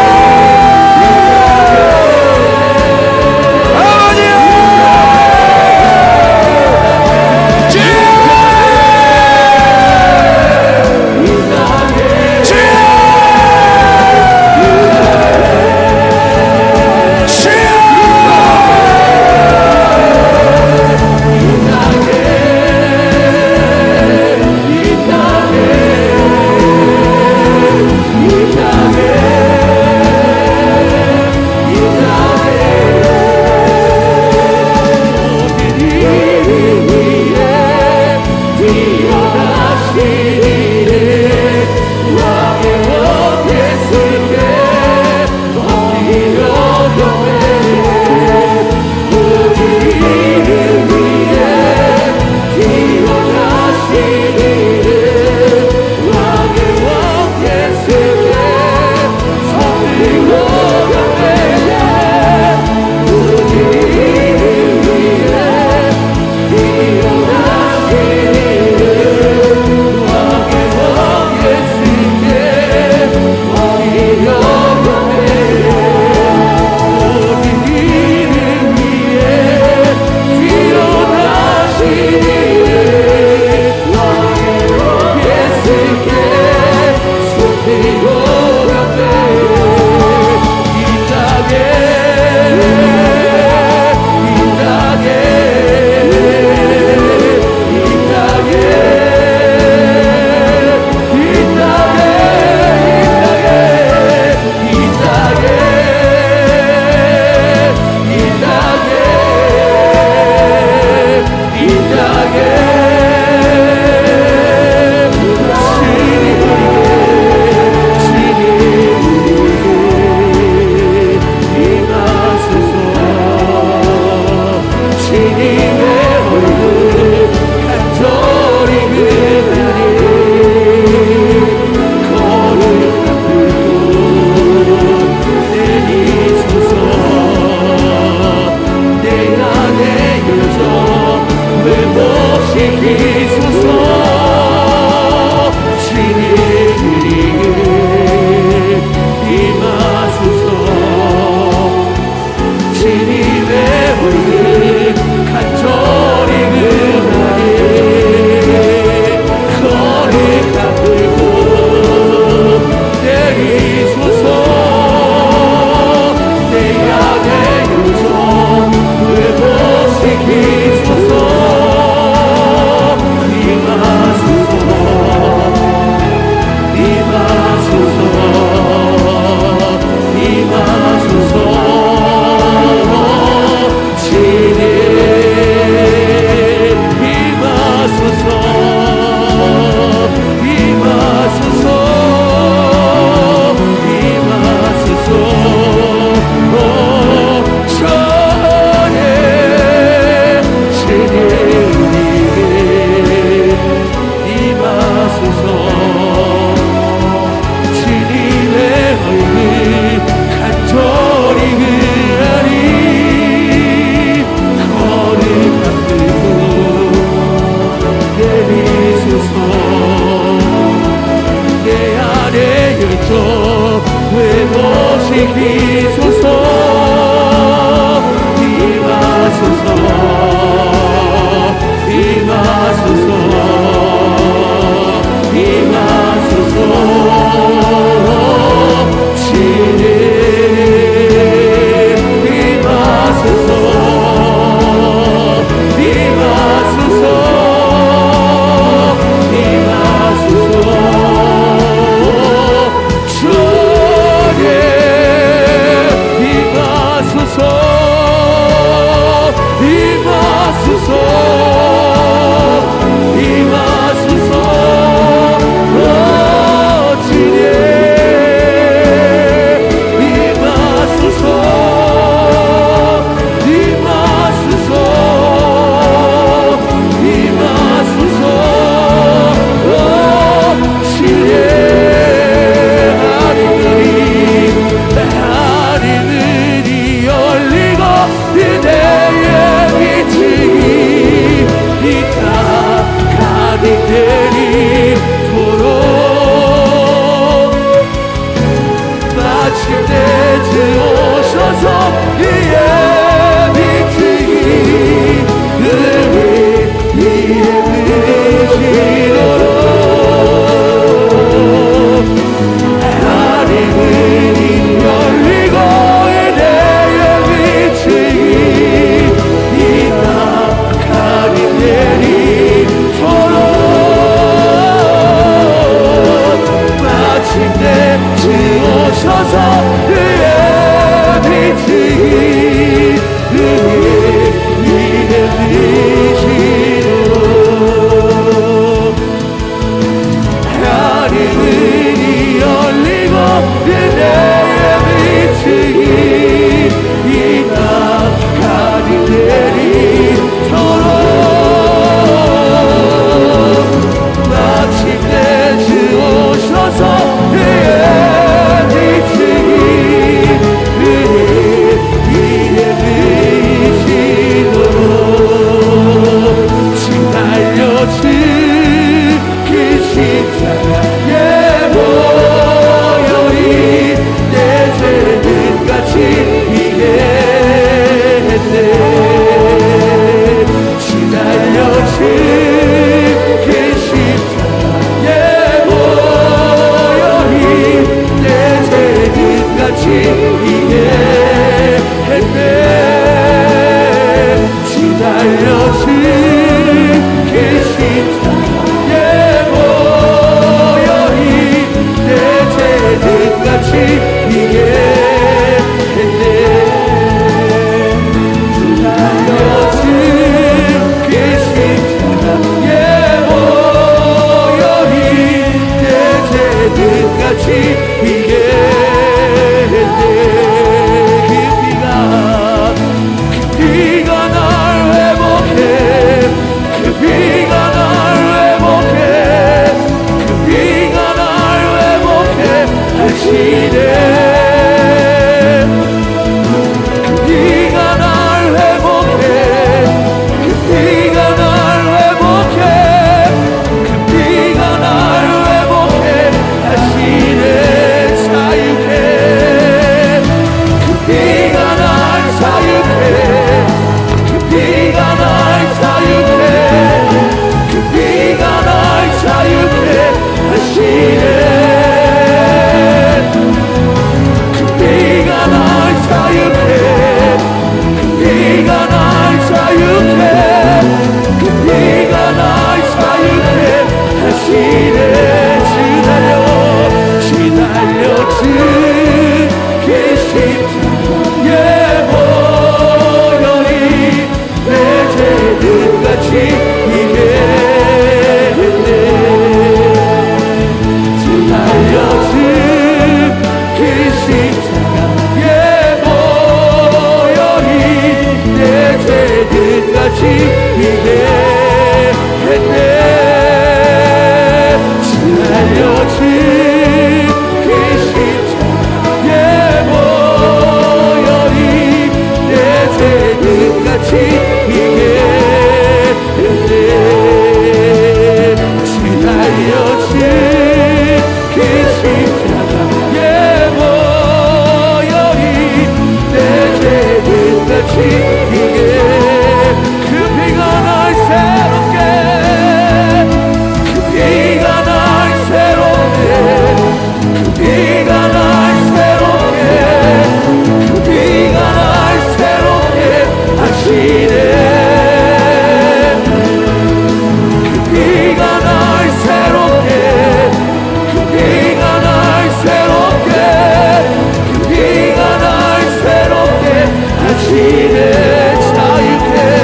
자유케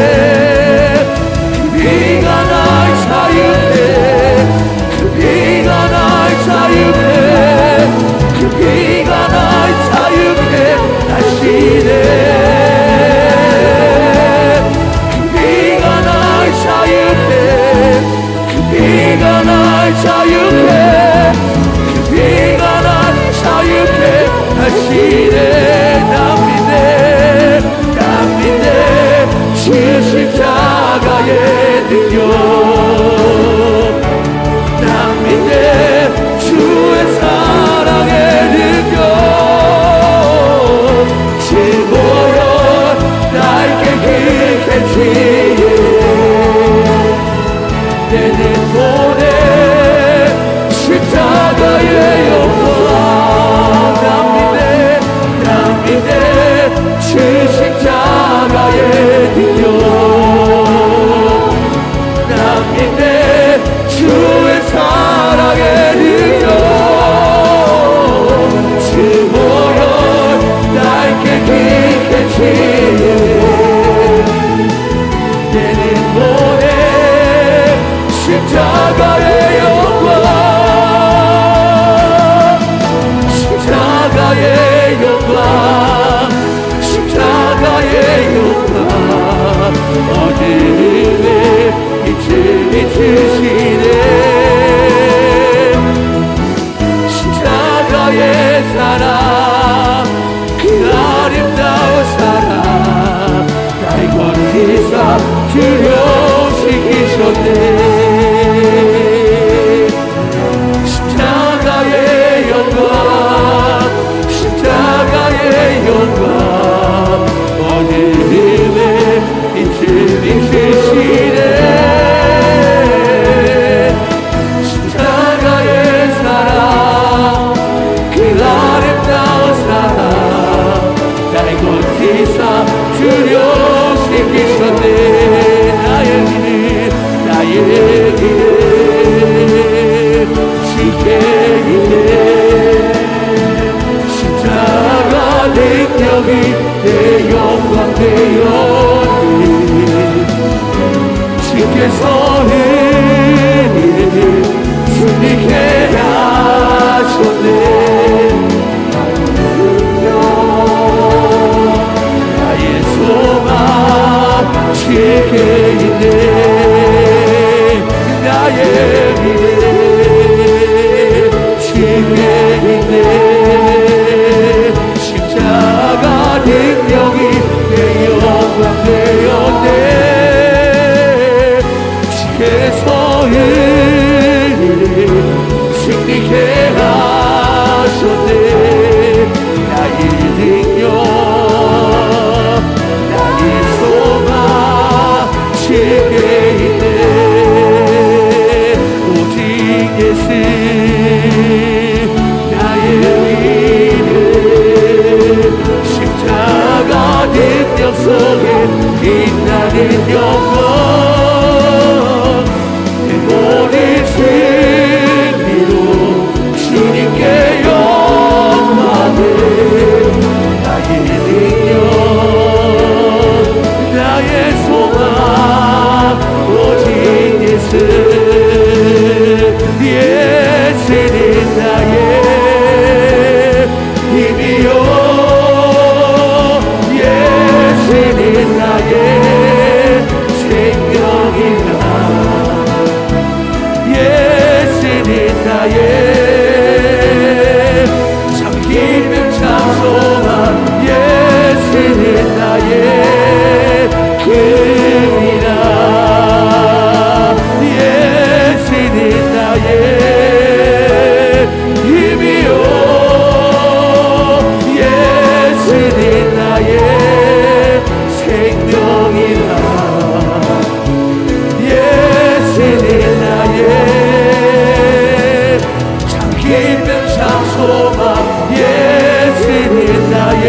십자가의 능력 난 믿네 주의 사랑의 능력 증거여 날개 길게 지에 내는 보내 십자가의 영광 난 믿네 주 십자가의 능력 난 믿네 주의 사랑의 능력 증오여 날개 길게 지에 내는 보내 십자가의 영광 십자가의 영광 십자가의 영광 어둠에 빛을 비추시네 십자가의 사랑 그 아름다운 사랑 날 건지사 두려우시기셨네 십자가의 영광 십자가의 영광 어둠에 빛을 비추시네 십자가의 사랑 그 아름다운 사랑 날 건지사 두려우시기셨네 나의 길을 지게 이네 십자가 능력이 내 영광 되었네 주께서 승리케 하셨네 나의 소망 주께 있네 나의 미래 주께 있네 십자가 능력이 내 영광 되었네 주께서 승리케 하셨네 나의 능력 나의 소망 주께 있네 오직 예수 나의 위를 십자가 능력 속에 빛나는 영광 내 모든 승리로 주님께 영광을 나의 능력 나의 소망 오직 예수 예수는 나의 힘이요 예수는 나의 생명이다 예수는 나의 잠기는 찬송한 예수는 나의 금이다 예수는 나의 힘이요 예수는 나의 생명이다 예수는 나의 잠기는 찬송한 예수는 나의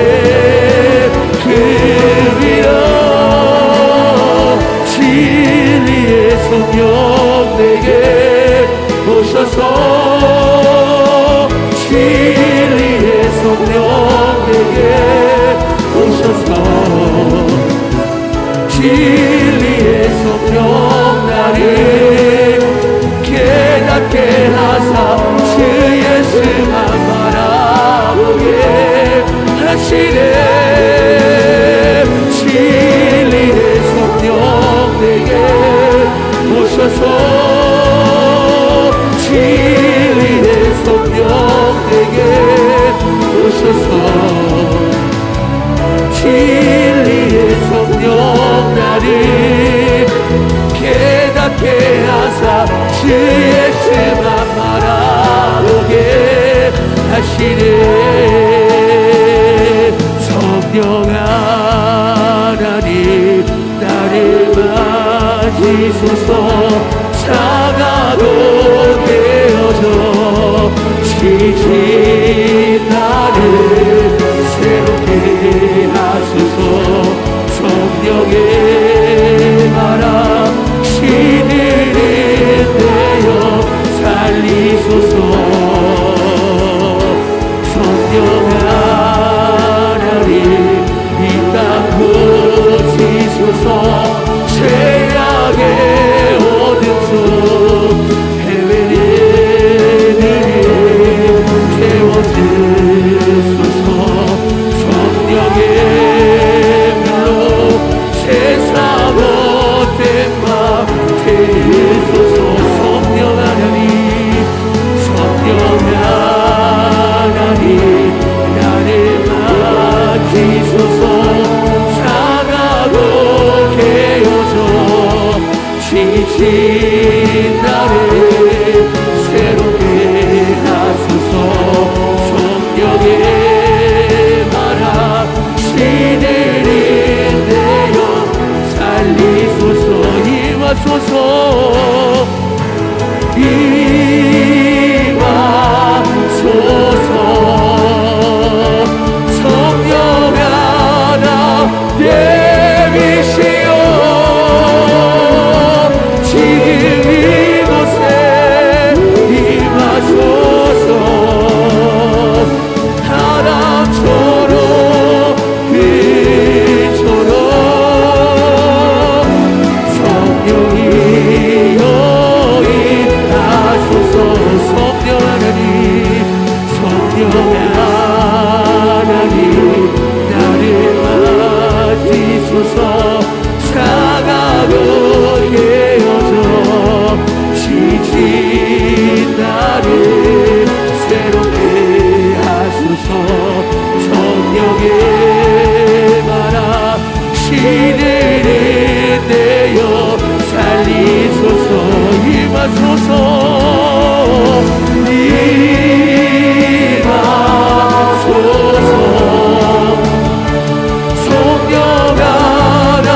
금이라 진리의 성령 내게 오셔서 진리의 성령 내게 오셔서 진리의 성령 나를 깨닫게 하사 주 예수만 바라보게 하시네 진리의 성령 내게 오셔서 진리의 성령 내게 오셔서 진리의 성령 나를 주의 예수만 바라보게 하시네. 성령 하나님 나를 맞이소서. 사가도 되어져 지친 나를 새롭게 하소서. 성령의 말아 시들이 되어 살리소서. 성령 하나님 이 땅 고치소서. 죄악의 어둠 속 헤매는 태워주소서. 성령의 불로 세상 못된 맘 태우소서. 성령 하나님 성령 하나님 나를 맞이소서. 사랑하고 깨어져 지친 나를 새롭게 하소서. 성령의 말아 시들이 되어 살리소서. 임하소서. 임하소서. 성령 하나 내비시오. 지금 이곳에 임하소서. 바람처럼 빛처럼 성령이 여인하소서. 성령 하나님 성령 하나님 나를 맞이소서. 사가고 깨어져 지친 나를 새롭게 하소서. 성령의 말아 시들이 되어 살리소서. 임하소서. 임하소서. 성령 하나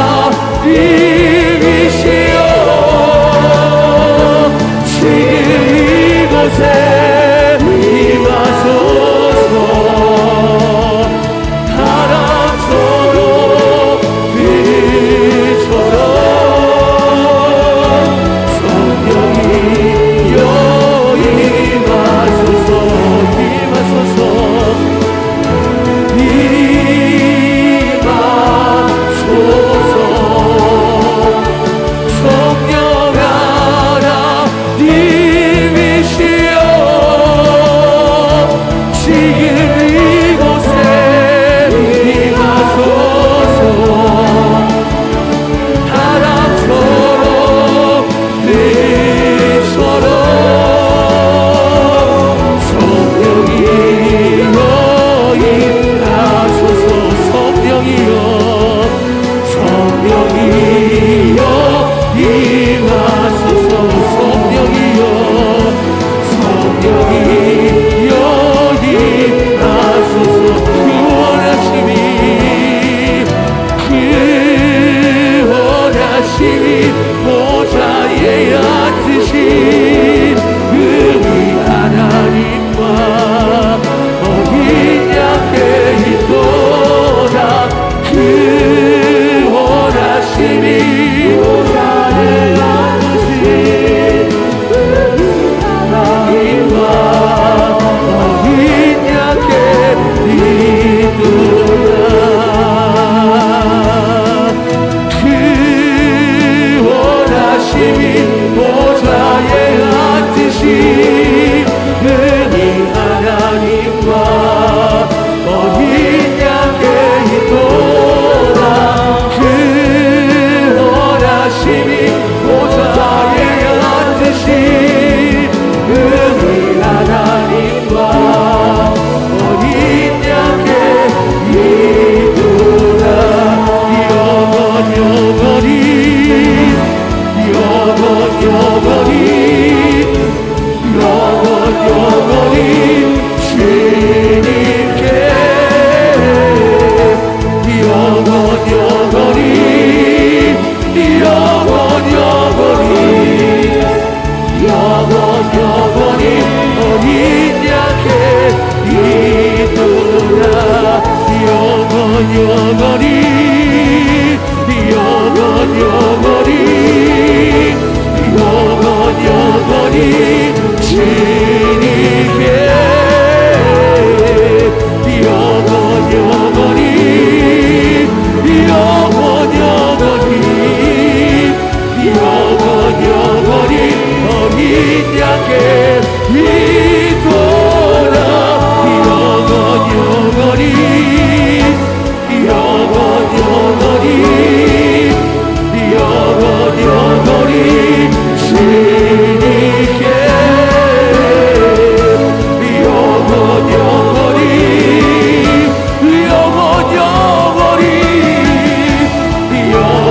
임이시여. 지금 이곳에 임하소서. 바람처럼 빛처럼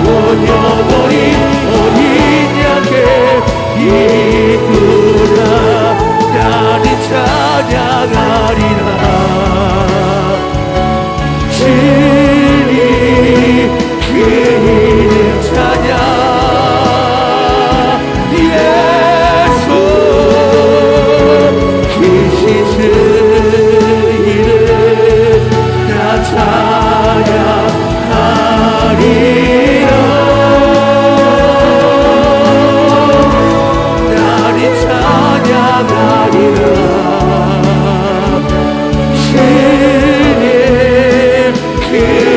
영원히 어린 양께 이끌라 나는 찬양하리라 주님 그 이름 찬양 예수 계신 주 이름 나 찬양하리라 나는 찬양하리라 주님 그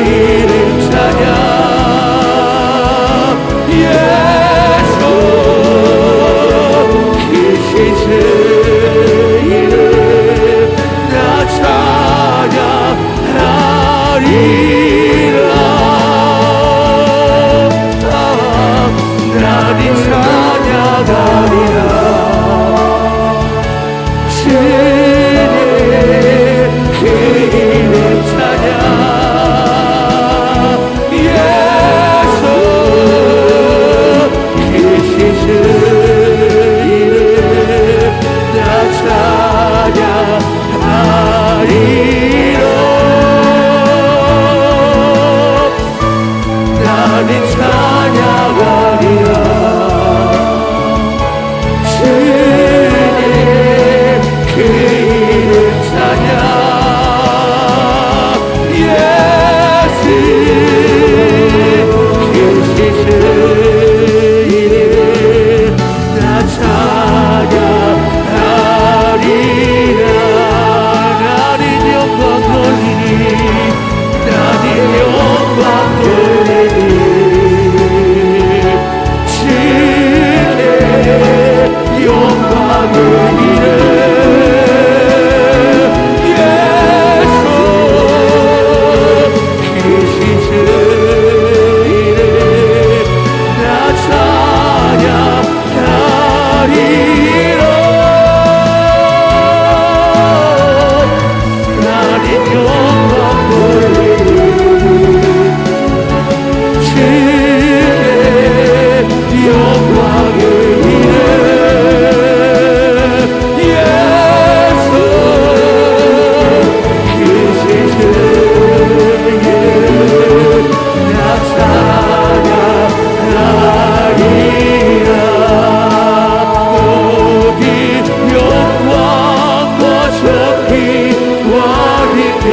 이름 찬양 예수 계신 주 이름 나 찬양하리라 나는 찬양하리라 주님 그 이름 찬양 예수 계신 주 이름 나 찬양하리라 나는 찬양하리라 주님 그 이름 찬양 예수 계신 주 이름 나 찬양하리라 나는 영광 돌리니 나는 영광 돌리니 주의 영광의 이름 예수 계신 주 이름 나 찬양하리라 나는 영광 돌리니 주의 영광의 이름 예수 계신 주 이름 나 찬양하리라 모든 영광과 존귀와 능력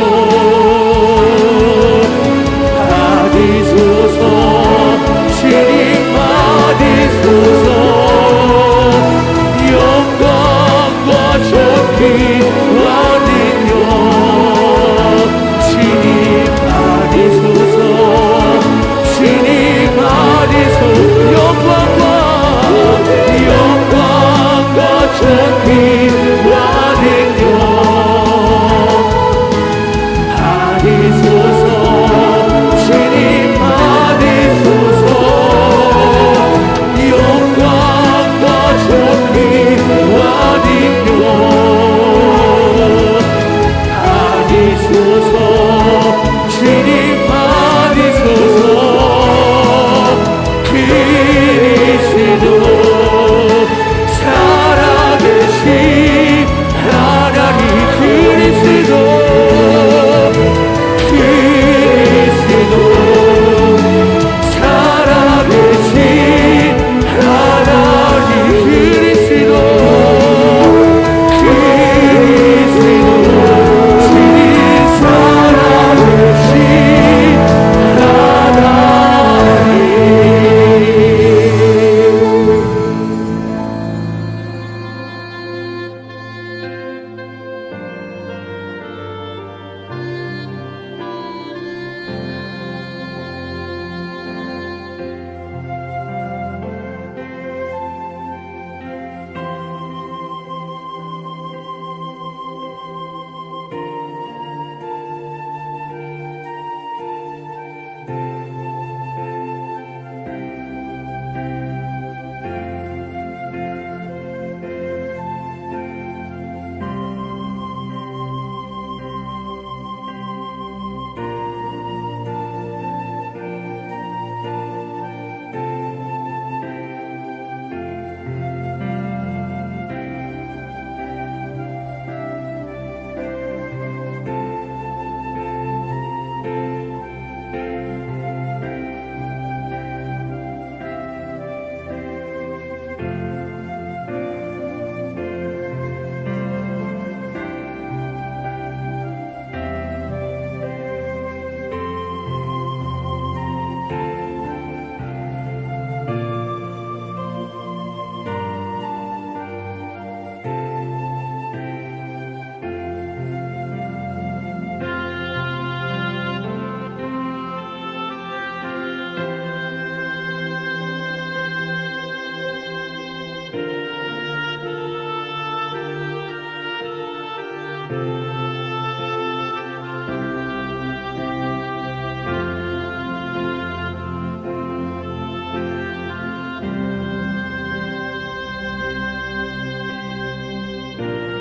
받으소서 주님 받으소서 영광과 존귀와 능력 주님 받으소서 주님 받으소서 영광과 존귀와 능력 받으소서 주님 받으소서 영광과 존귀와 능력 받으소서 주님 받으소서 그